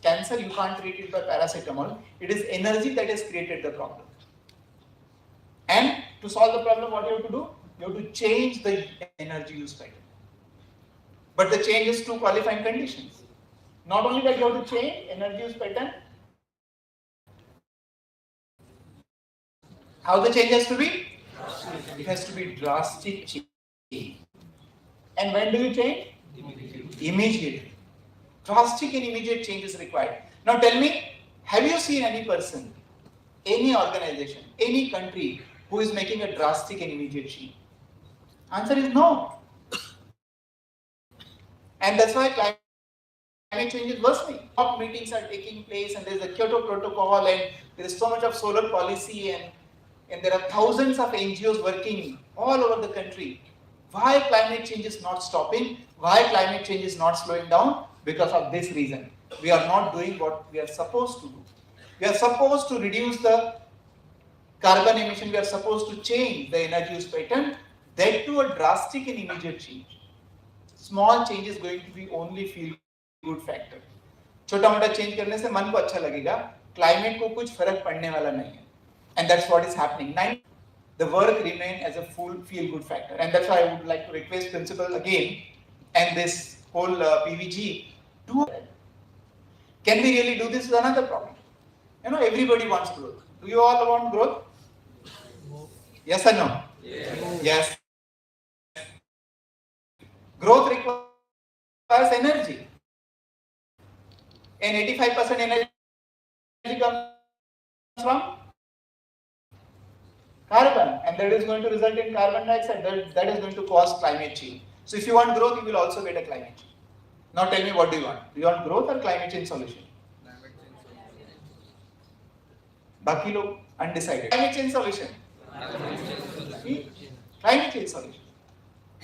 cancer, you can't treat it by paracetamol. It is energy that has created the problem. And to solve the problem, what you have to do? You have to change the energy use pattern. But the change is two qualifying conditions. Not only that you have to change energy use pattern, how the change has to be? It has to be drastic change. And when do you change? Immediately. Drastic and immediate change is required. Now tell me, have you seen any person, any organization, any country who is making a drastic and immediate change? Answer is no. And that's why climate change is worsening. COP meetings are taking place and there is a Kyoto Protocol and there is so much of solar policy and there are thousands of NGOs working all over the country. Why climate change is not stopping? Why climate change is not slowing down? Because of this reason. We are not doing what we are supposed to do. We are supposed to reduce the carbon emission. We are supposed to change the energy use pattern. That to a drastic and immediate change. Small change is going to be only feel good factor. छोटा मोटा change करने से मन को अच्छा लगेगा. Climate को कुछ फर्क पड़ने वाला नहीं है. And that's what is happening. The work remain as a full feel good factor. And that's why I would like to request principal again and this whole PVG do it. Can we really do this is another problem. Everybody wants growth. Do you all want growth? Yes or no? Yes. Growth requires energy. And 85% energy comes from Carbon, and that is going to result in carbon dioxide. That is going to cause climate change. So if you want growth, you will also get a climate change. Now tell me, what do you want? Do you want growth or climate change solution? बाकी लोग undecided. Climate change solution. Climate change solution.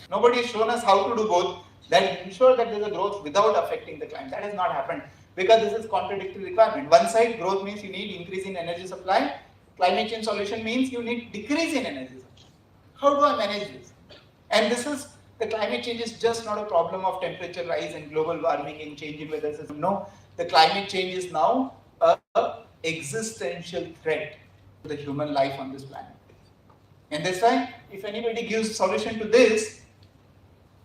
Nobody has shown us how to do both. That ensure that there is a growth without affecting the climate. That has not happened because this is contradictory requirement. One side growth means you need increase in energy supply. Climate change solution means you need decrease in energy supply. How do I manage this? And this is, the climate change is just not a problem of temperature rise and global warming and change in weather system. No, the climate change is now a existential threat to the human life on this planet. And that's why if anybody gives solution to this,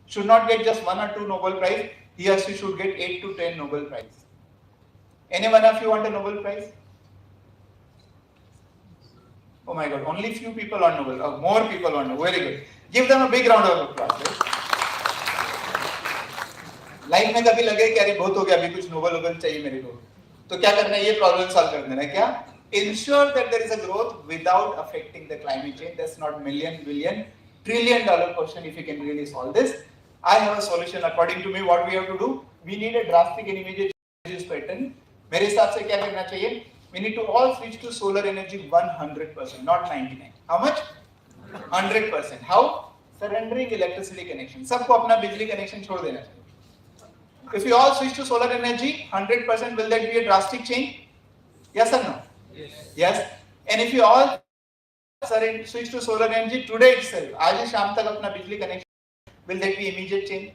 should not get just 1 or 2 Nobel Prize, he or she should get 8 to 10 Nobel Prize. Any one of you want a Nobel Prize? Oh my God, only few people on Nobel. Oh, more people on Nobel. Very good. Give them a big round of applause. Life में कभी लगे कि अरे बहुत हो गया, अभी कुछ नोबेल चाहिए मेरे को, तो क्या करना है? ये प्रॉब्लम सॉल्व कर देना है. क्या? Ensure that there is a growth without affecting the climate change. That's not million, billion, $1 trillion question if you can really solve this. I have a solution. According to me, what we have to do? We need a drastic and immediate change pattern. मेरे हिसाब से क्या करना चाहिए? We need to all switch to solar energy 100%, not 99. How much? 100%. How? Surrendering electricity connection. सबको अपना बिजली connection छोड़ देना चाहिए. If we all switch to solar energy 100%, will that be a drastic change? Yes or no? Yes. And if you all switch to solar energy today itself, आज ही शाम तक अपना बिजली connection, will that be immediate change?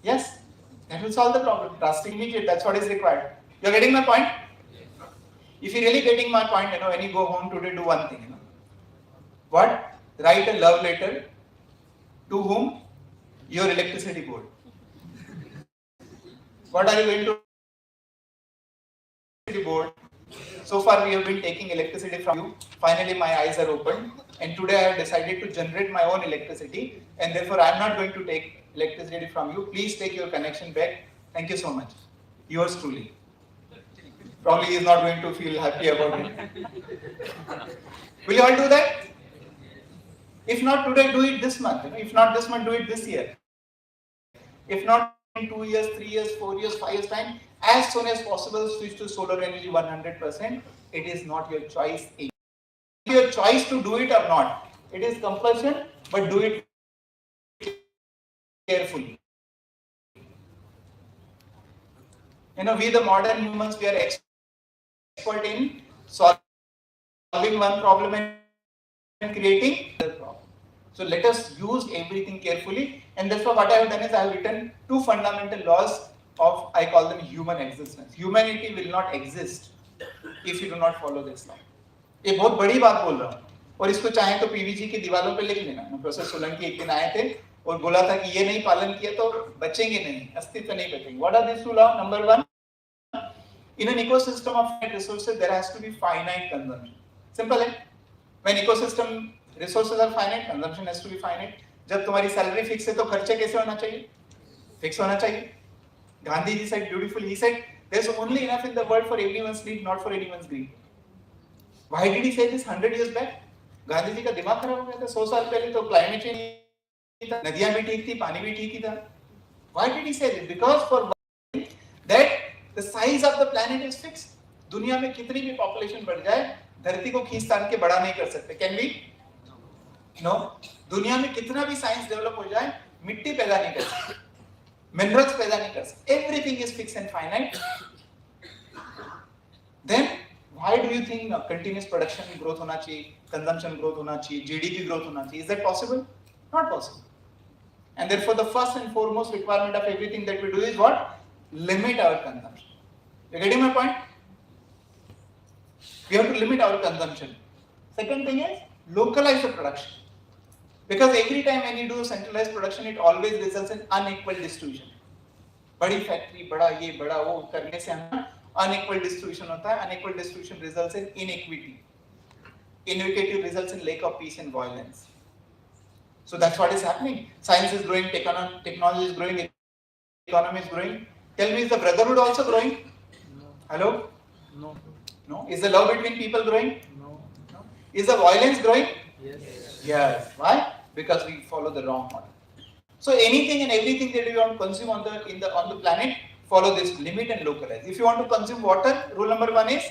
Yes. That will solve the problem. Drastic, immediate. That's what is required. You're getting my point? If you're really getting my point, when you go home today, do one thing. What? Write a love letter to whom? Your electricity board. What are you going to electricity board? So far we have been taking electricity from you. Finally my eyes are opened, and today I have decided to generate my own electricity, and therefore I am not going to take electricity from you. Please take your connection back. Thank you so much. Yours truly. Probably he is not going to feel happy about it. Will you all do that? If not today, do it this month. If not this month, do it this year. If not in 2 years, 3 years, 4 years, 5 years time, as soon as possible, switch to solar energy 100%. It is not your choice. It's your choice to do it or not. It is compulsion, but do it carefully. We the modern humans, we are expert in solving one problem and creating another problem. So let us use everything carefully, and therefore what I have done is I have written 2 fundamental laws of, I call them human existence. Humanity will not exist if you do not follow this law. ये बहुत बड़ी बात बोल रहा हूँ, और इसको चाहे तो पीवीजी की दीवारों पे लिख लेना. प्रोफेसर सोलंकी एक दिन आए थे और बोला था कि ये नहीं पालन किया तो बचेंगे नहीं, अस्तित्व नहीं बचेंगे. What are these 2 laws? Number 1, in an ecosystem of finite resources, there has to be finite consumption. Simple है. When ecosystem resources are finite, consumption has to be finite. जब तुम्हारी सैलरी फिक्स है तो खर्चे कैसे होना चाहिए? फिक्स होना चाहिए. Gandhi ji said beautifully, he said, there's only enough in the world for everyone's need, not for anyone's greed. Why did he say this 100 years back? Gandhi ji का दिमाग खराब हो गया था. 100 साल पहले तो क्लाइमेट चेंज था, नदियां भी ठीक थी, पानी भी ठीक ही था. Why did he say this? Because for one, that the size of the planet is fixed. दुनिया में कितनी भी पॉपुलेशन बढ़ जाए, धरती को खींच तान के बड़ा नहीं कर सकते. Can we? No. दुनिया में कितना भी साइंस डेवलप हो जाए, मिट्टी पैदा नहीं कर सकते, मिनरल्स पैदा नहीं कर सकते. Everything is fixed and finite. Then why do you think continuous production growth होना चाहिए, consumption growth होना चाहिए, GDP growth होना चाहिए? Is that possible? Not possible. And therefore the first and foremost requirement of everything that we do is what? Limit our consumption. You getting my point? We have to limit our consumption. Second thing is localize the production. Because every time when you do centralized production, it always results in unequal distribution. बड़ी factory, बड़ा ये, बड़ा वो करने से unequal distribution होता है. Unequal distribution results in inequity. Inequity results in lack of peace and violence. So that's what is happening. Science is growing, technology is growing, economy is growing. Tell me, is the brotherhood also growing? No. Hello? No. No. Is the love between people growing? No. No. Is the violence growing? Yes. Why? Because we follow the wrong model. So anything and everything that you want to consume on the planet, follow this limit and localize. If you want to consume water, rule number 1 is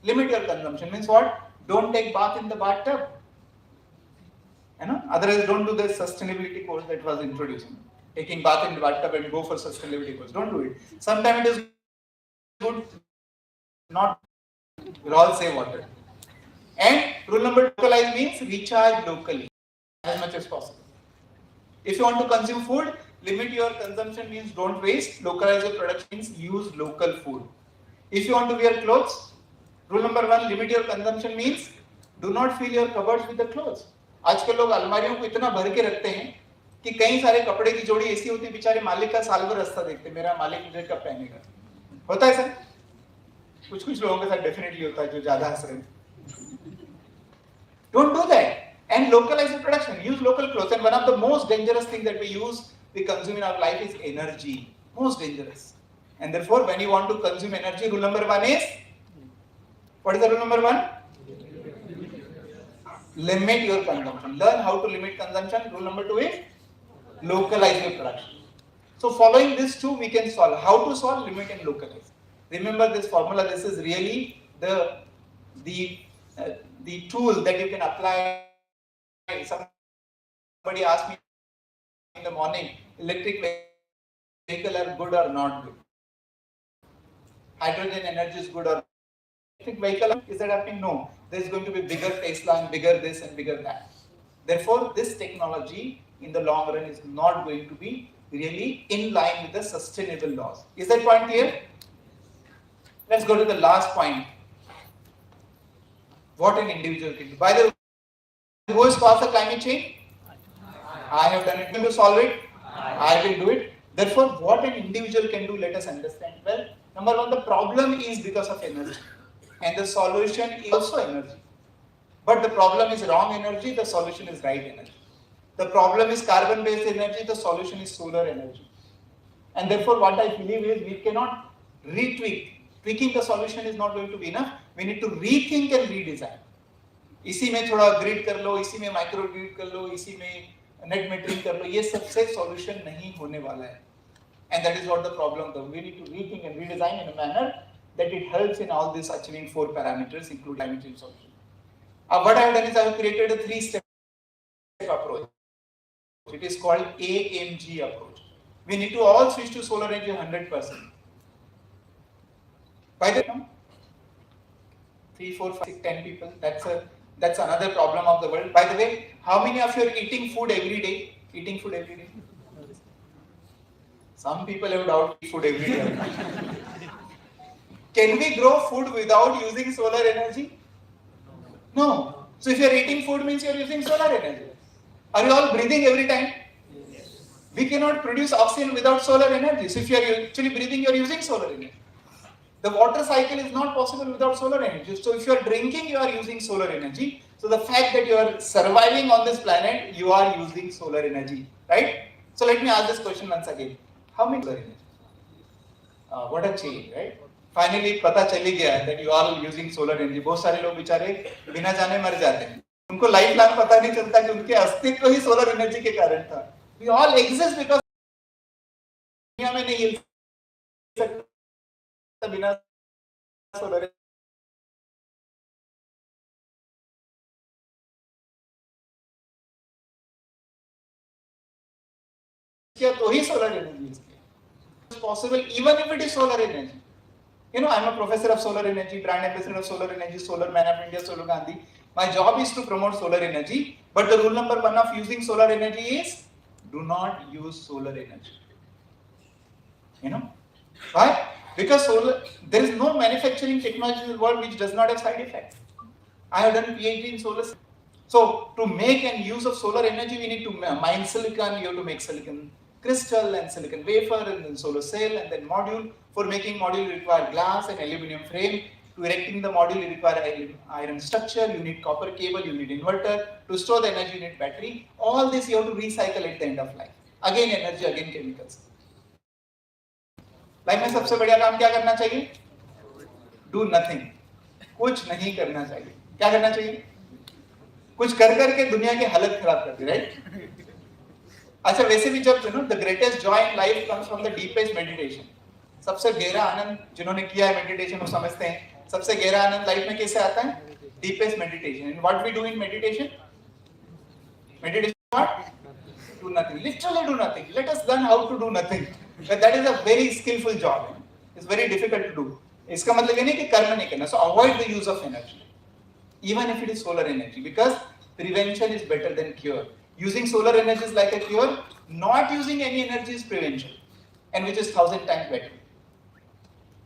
limit your consumption. Means what? Don't take bath in the bathtub. Otherwise, don't do the sustainability course that was introduced. Taking bath in the bathtub and go for sustainability course. Don't do it. Sometimes it is good. Not. We'll all save water. And rule number 2, localize means recharge locally as much as possible. If you want to consume food, limit your consumption means don't waste. Localize your production means use local food. If you want to wear clothes, rule number 1, limit your consumption means do not fill your cupboards with the clothes. आजकल लोग अलमारियों को इतना भर के रखते हैं कि कई सारे कपड़े की जोड़ी ऐसी होती है, बेचारे मालिक का साल भर रास्ता देखते, मेरा मालिक मुझे कब पहनेगा. होता है सर? कुछ लोगों के साथ डेफिनेटली होता है जो ज्यादा हंस रहे हैं. Don't do that. And localize the production. Use local clothes. And one of the most dangerous things that we consume in our life is energy. Most dangerous. And therefore, when you want to consume energy, rule number 1 is, what is the rule number 1? Limit your consumption. Learn how to limit consumption. Rule number 2 is localize your production. So following this 2, we can solve. How to solve? Limit and localize. Remember this formula. This is really the tool that you can apply. Somebody asked me in the morning, electric vehicle are good or not good? Hydrogen energy is good or not? Electric vehicle, is that happening? No. There is going to be bigger Tesla and bigger this and bigger that. Therefore, this technology in the long run is not going to be really in line with the sustainable laws. Is that point clear? Let's go to the last point. What an individual can do. By the way, who has caused the climate change? I have done it. Will you solve it? I will do it. Therefore, what an individual can do, let us understand. Well, number 1, the problem is because of energy. And the solution is also energy. But the problem is wrong energy, the solution is right energy. The problem is carbon-based energy, the solution is solar energy. And therefore, what I believe is we cannot retweak. Tweaking the solution is not going to be enough. We need to rethink and redesign. इसी में थोड़ा grid कर लो, इसी में micro grid कर लो, इसी में net metering कर लो, ये सबसे सॉल्यूशन नहीं होने वाला है. And that is what the problem is. We need to rethink and redesign in a manner that it helps in all this achieving 4 parameters, including climate change solution. What I have done is I have created a 3-step approach. It is called AMG approach. We need to all switch to solar energy 100%. By the way, 3, 4, 5, 6, 10 people, that's another problem of the world. By the way, how many of you are eating food every day? Eating food every day? Some people have doubt food every day. Can we grow food without using solar energy? No. So if you are eating food means you are using solar energy. Are you all breathing every time? Yes. We cannot produce oxygen without solar energy. So if you are actually breathing, you are using solar energy. The water cycle is not possible without solar energy. So if you are drinking, you are using solar energy. So the fact that you are surviving on this planet, you are using solar energy, right? So let me ask this question once again. How many solar energy? What a change, right? Finally, पता चली गया that you are using solar energy. बहुत सारे लोग बेचारे बिना जाने मर जाते हैं. उनको लाइफ लॉन्ग पता नहीं चलता कि उनके अस्तित्व ही सोलर एनर्जी के कारण था. We all exist because दुनिया में नहीं हिल सकता बिना सोलर. क्या तो ही solar energy is possible even if it is solar energy. You know, I'm a professor of solar energy, brand ambassador of solar energy, solar man of India, Solar Gandhi. My job is to promote solar energy, but the rule number 1 of using solar energy is do not use solar energy. You know why? Because there is no manufacturing technology in the world which does not have side effects. I have done PhD in solar. So to make and use of solar energy, we need to mine silicon. You have to make silicon crystal and silicon wafer and then solar cell and then module. For making module, you require glass and aluminum frame. To erecting the module, you require iron structure. You need copper cable. You need inverter. To store the energy, you need battery. All this you have to recycle at the end of life. Again energy, again chemicals. Life में सबसे बढ़िया काम क्या करना चाहिए? Do nothing. कुछ नहीं करना चाहिए. क्या करना चाहिए? कुछ कर करके दुनिया की हालत खराब कर दी, राइट? अच्छा, वैसे भी जब the greatest joy in life comes from the deepest meditation. सबसे गहरा आनंद जिन्होंने किया है मेडिटेशन वो समझते हैं सबसे गहरा आनंद लाइफ में कैसे आता है? Deepest meditation. And what we do in meditation? Meditation what? Do nothing. Literally do nothing. Let us learn how to do nothing. But that is a very skillful job. It's very difficult to do. इसका मतलब ये नहीं कि कर्म नहीं करना. So avoid the use of energy, even if it is solar energy, because prevention is better than cure. Using solar energy is like a cure. Not using any energy is prevention, and which is 1,000 times better.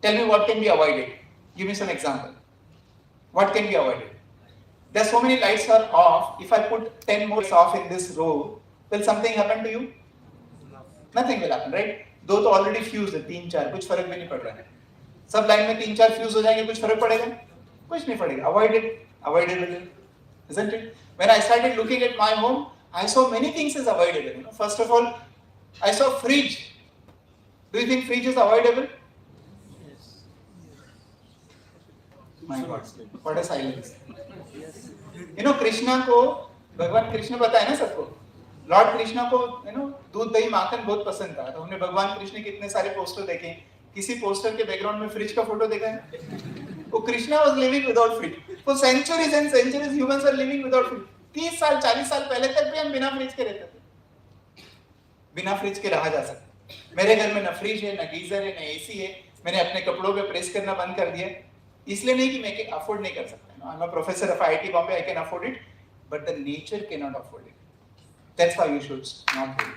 Tell me what can be avoided. Give me some example. What can be avoided? There so many lights are off. If I put 10 more off in this row, will something happen to you? Nothing will happen, right? दो तो already fused है, 3-4, कुछ फर्क भी नहीं पड़ रहा है. सब लाइन में 3-4 फ्यूज हो जाएंगे, कुछ फर्क पड़ेगा? कुछ नहीं पड़ेगा. Avoidable, isn't it? When I started looking at my home, I saw many things as avoidable. First of all, I saw fridge. Do you think fridge is avoidable? My God, what a silence. Krishna को भगवान कृष्ण पता है ना सबको. Lord Krishna को दूध दही माखन बहुत पसंद था. तो हमने भगवान कृष्ण के इतने सारे पोस्टर देखे. किसी पोस्टर के बैकग्राउंड में फ्रिज का फोटो देखा है? वो Krishna was living without fridge. For centuries and centuries humans are living without fridge. 30 साल 40 साल पहले तक भी हम बिना फ्रिज के रहते थे. बिना फ्रिज के रहा जा सकता. मेरे घर में न फ्रिज है, न गीजर है, न एसी है. मैंने अपने कपड़ों पे प्रेस करना बंद कर दिया. इसलिए नहीं कि मैं अफोर्ड नहीं कर सकता. I'm a professor of IIT Bombay, I can afford it, but the nature cannot afford it. That's why you should not do it.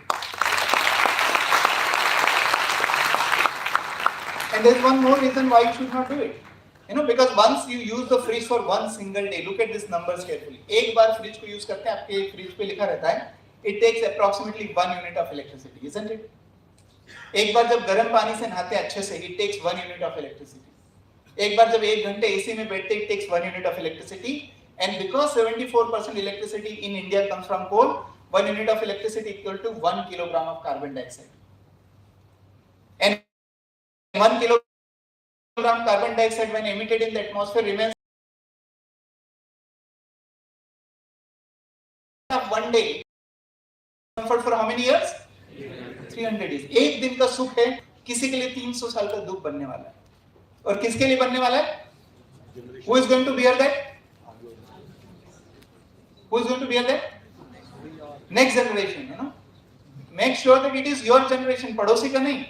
And there's one more reason why you should not do it. Because once you use the fridge for one single day, look at these numbers carefully. एक बार fridge को use करते हैं, आपके fridge पे लिखा रहता है, it takes approximately 1 unit of electricity, isn't it? एक बार जब गर्म पानी से नहाते हैं अच्छे से, it takes 1 unit of electricity. एक बार जब 1 घंटे एसी में बैठते it takes 1 unit of electricity, and because 74% electricity in India comes from coal, 1 unit of electricity equal to 1 kilogram of carbon dioxide. And 1 kilogram carbon dioxide when emitted in the atmosphere remains one day. Comfort for how many years? 300 days. एक दिन का सुख है, किसी के लिए 300 साल का दुख बनने वाला है. और किसके लिए बनने वाला है? Who is going to bear that? Who is going to bear that? Next generation, Make sure that it is your generation, पड़ोसी का नहीं.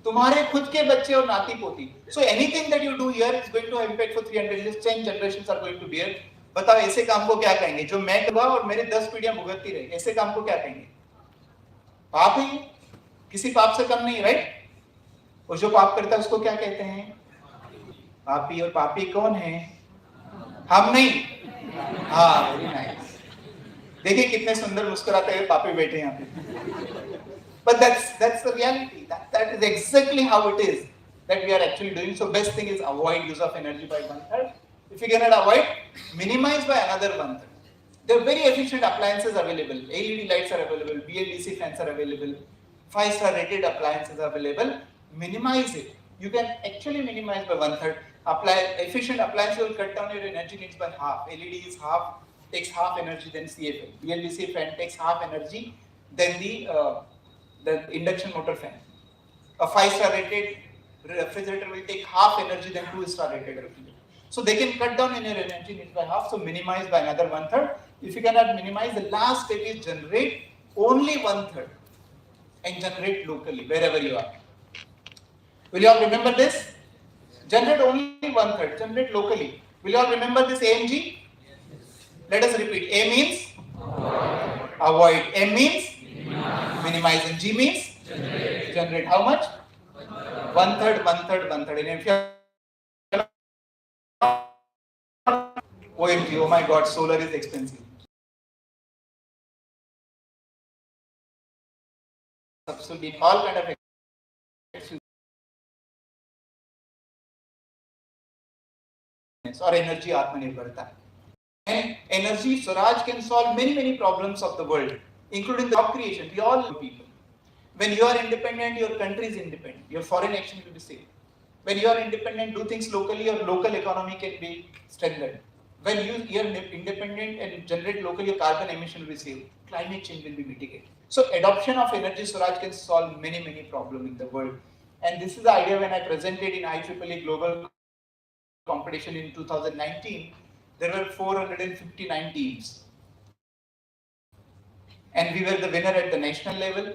तुम्हारे खुद के बच्चे और नाती पोती. So anything that you do here is going to impact for 300 years. 10 generations are going to bear. बताओ ऐसे काम को क्या कहेंगे? जो मैं करूँगा और मेरे 10 पीढ़ियां भुगतती रहे, ऐसे काम को क्या कहेंगे? पाप ही. किसी पाप से कम नहीं, राइट? और जो पाप करता है उसको क्या कहते हैं? पापी. और पापी कौन है? हम नहीं. हाँ, वेरी नाइस. देखिए कितने सुंदर मुस्कुराते हुए पापी बैठे यहाँ पे. But that's the reality. That is exactly how it is that we are actually doing. So best thing is avoid use of energy by 1/3. If you cannot avoid, minimize by another 1/3. There are very efficient appliances available. LED lights are available. BLDC fans are available. 5-star rated appliances are available. Minimize it. You can actually minimize by 1/3. Efficient appliance will cut down your energy needs by half. LED is takes half energy than CFL. BLDC fan takes half energy than the induction motor fan. A 5-star rated refrigerator will take half energy than 2-star rated refrigerator. So they can cut down in your energy needs by half. So minimize by another 1/3. If you cannot minimize, the last step is generate only 1/3 and generate locally wherever you are. Will you all remember this? Generate only 1/3. Generate locally. Will you all remember this AMG? Let us repeat. A means avoid. M means minimize. And G means generate. How much? 1/3, 1/3, 1/3. And if you OMG, oh my God, solar is expensive. Subsidy, all kind of or energy atmanirbharta. And energy Swaraj can solve many problems of the world, including the job creation. We all people. When you are independent, your country is independent. Your foreign exchange will be safe. When you are independent, do things locally, your local economy can be strengthened. when you are independent and generate locally, your carbon emission will be saved. Climate change will be mitigated. So adoption of energy Swaraj can solve many problems in the world. And this is the idea when I presented in IEEE Global Competition in 2019. There were 459 teams. And we were the winner at the national level.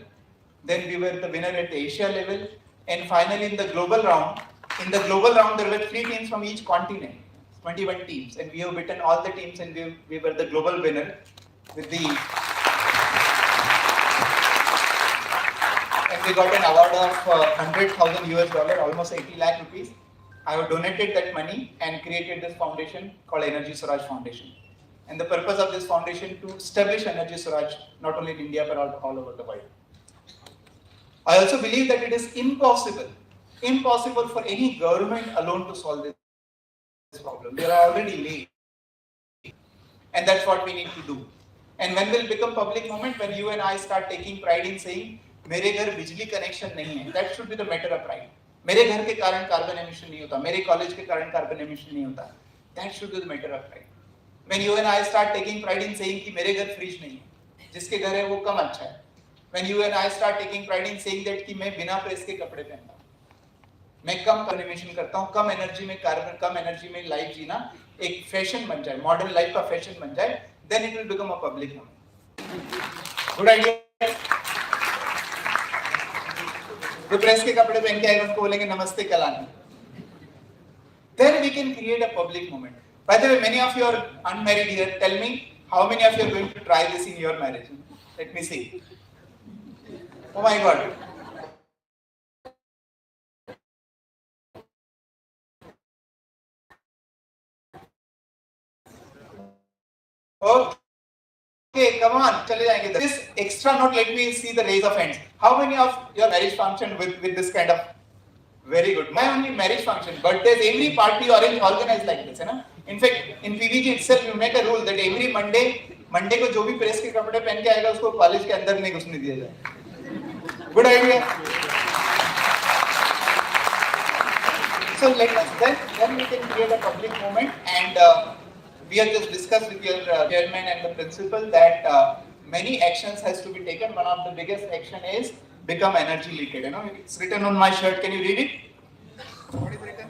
Then we were the winner at the Asia level. And finally in the global round, there were 3 teams from each continent, 21 teams. And we have beaten all the teams and we were the global winner with the... And we got an award of $100,000 US, almost 80 lakh rupees. I have donated that money and created this foundation called Energy Swaraj Foundation. And the purpose of this foundation to establish Energy Swaraj not only in India but all over the world. I also believe that it is impossible for any government alone to solve this problem. We are already late. And that's what we need to do. And when will become public moment? When you and I start taking pride in saying, मेरे घर बिजली connection नहीं है. That should be the matter of pride. मेरे घर के कारण carbon emission नहीं होता, मेरे कॉलेज के कारण कार्बन एमिशन नहीं होता. That should be the matter of pride. When you and I start taking pride in saying कि मेरे घर फ्रिज नहीं है, जिसके घर है वो कम अच्छा है. When you and I start taking pride in saying that कि मैं बिना प्रेस के कपड़े पहनता हूँ, मैं कम कार्बन एमिशन करता हूँ, कम एनर्जी में लाइफ जीना एक फैशन बन जाए, मॉडर्न लाइफ का फैशन बन जाए, then it will become a public moment. Good idea. जो प्रेस के कपड़े पहन के आएगा उसको बोलेंगे नमस्ते Kalani. Then we can create a public moment. By the way, many of you are unmarried here. Tell me, how many of you are going to try this in your marriage? Let me see. Oh my God. Okay, come on, chale jayenge. This extra note, let me see the raise of hands. How many of your marriage function with this kind of? Very good. My only marriage function, but there's every party organized like this, है ना? In fact, in PVG itself, you make a rule that every Monday को जो भी press के कपड़े पहन के आएगा उसको कॉलेज के अंदर नहीं घुसने दिया जाए. Good idea. So let us then we can create a public moment, and we have just discussed with your chairman and the principal that many actions has to be taken. One of the biggest action is become energy literate. You know, it's written on my shirt. Can you read it? What is written?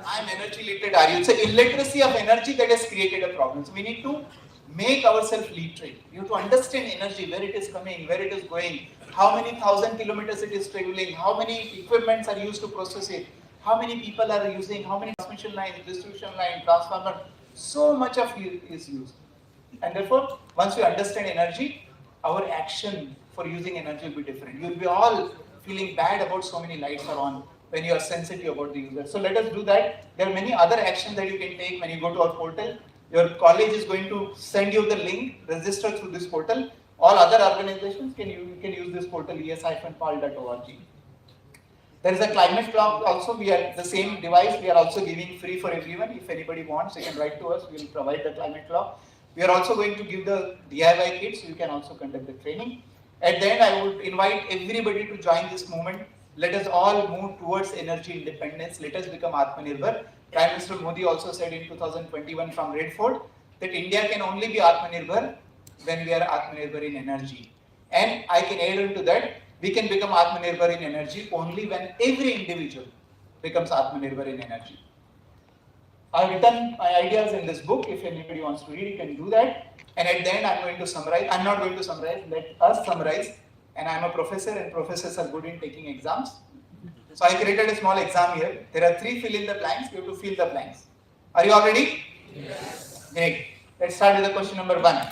I am energy literate. Are you? It's an illiteracy of energy that has created a problem. So we need to make ourselves literate. You have to understand energy, where it is coming, where it is going, how many 1,000 kilometers it is traveling, how many equipments are used to process it, how many people are using, how many transmission lines, distribution line, transformer. So much of it is used. And therefore, once we understand energy, our action for using energy will be different. You will be all feeling bad about so many lights are on when you are sensitive about the user. So let us do that. There are many other actions that you can take when you go to our portal. Your college is going to send you the link, register through this portal. All other organizations can use this portal, es-pal.org. There is a climate clock also. We are the same device. We are also giving free for everyone. If anybody wants, they can write to us. We will provide the climate clock. We are also going to give the DIY kits, so you can also conduct the training. At the end, I would invite everybody to join this movement. Let us all move towards energy independence. Let us become Atmanirbhar. Prime Minister Modi also said in 2021 from Red Fort that India can only be Atmanirbhar when we are Atmanirbhar in energy. And I can add on to that, we can become Atmanirbhar in energy only when every individual becomes Atmanirbhar in energy. I've written my ideas in this book. If anybody wants to read, you can do that. And at the end, I'm going to summarize. I'm not going to summarize. Let us summarize. And I'm a professor, and professors are good in taking exams. So I created a small exam here. There are 3 fill in the blanks. You have to fill the blanks. Are you all ready? Yes. Great. Let's start with the question number 1.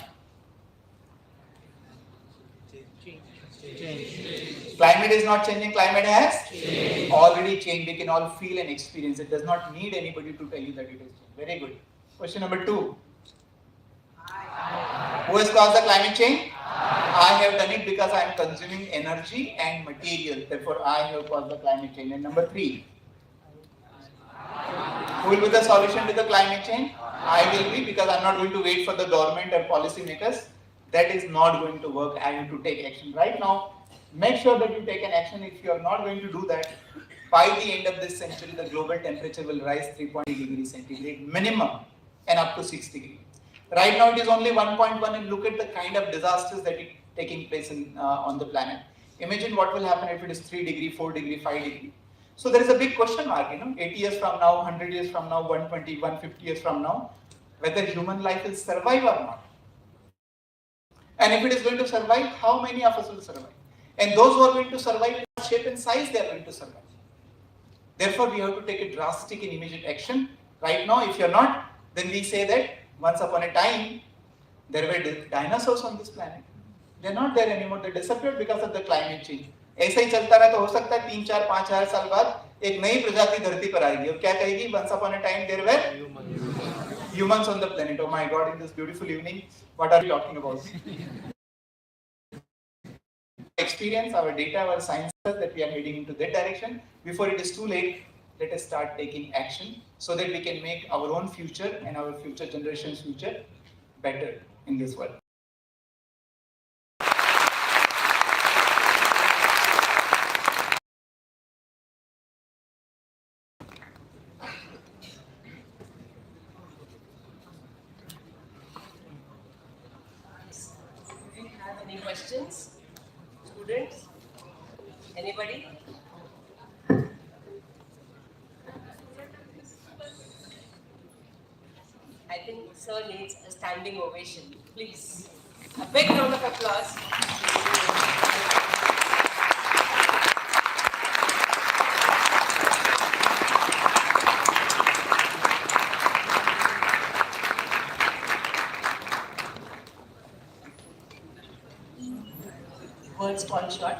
Climate is not changing, climate has already changed. We can all feel and experience. It does not need anybody to tell you that it is changed. Very good. Question number 2. Who has caused the climate change? I have done it because I am consuming energy and material. Therefore, I have caused the climate change. And number 3. Who will be the solution to the climate change? I will be, because I am not going to wait for the government or policy makers. That is not going to work. I have to take action right now. Make sure that you take an action. If you are not going to do that, by the end of this century, the global temperature will rise 3.3 degrees centigrade minimum and up to 6 degrees. Right now it is only 1.1, and look at the kind of disasters that are taking place on the planet. Imagine what will happen if it is 3 degree, 4 degree, 5 degree. So there is a big question mark, 80 years from now, 100 years from now, 120, 150 years from now, whether human life will survive or not. And if it is going to survive, how many of us will survive? And those who are going to survive, in what shape and size they are going to survive. Therefore, we have to take a drastic and immediate action. Right now, if you're not, then we say that once upon a time, there were dinosaurs on this planet. They're not there anymore. They disappeared because of the climate change. ऐसा ही चलता रहा तो हो सकता है 3, 4, 5 हजार साल बाद एक नई प्रजाति धरती पर आएगी और क्या कहेगी? Once upon a time there were humans on the planet. Oh my God! In this beautiful evening, what are you talking about? Experience, our data, our science that we are heading into that direction. Before it is too late, let us start taking action so that we can make our own future and our future generations' future better in this world. Do you have any questions? Students? Anybody? I think sir needs a standing ovation. Please, a big round of applause. Words fall short.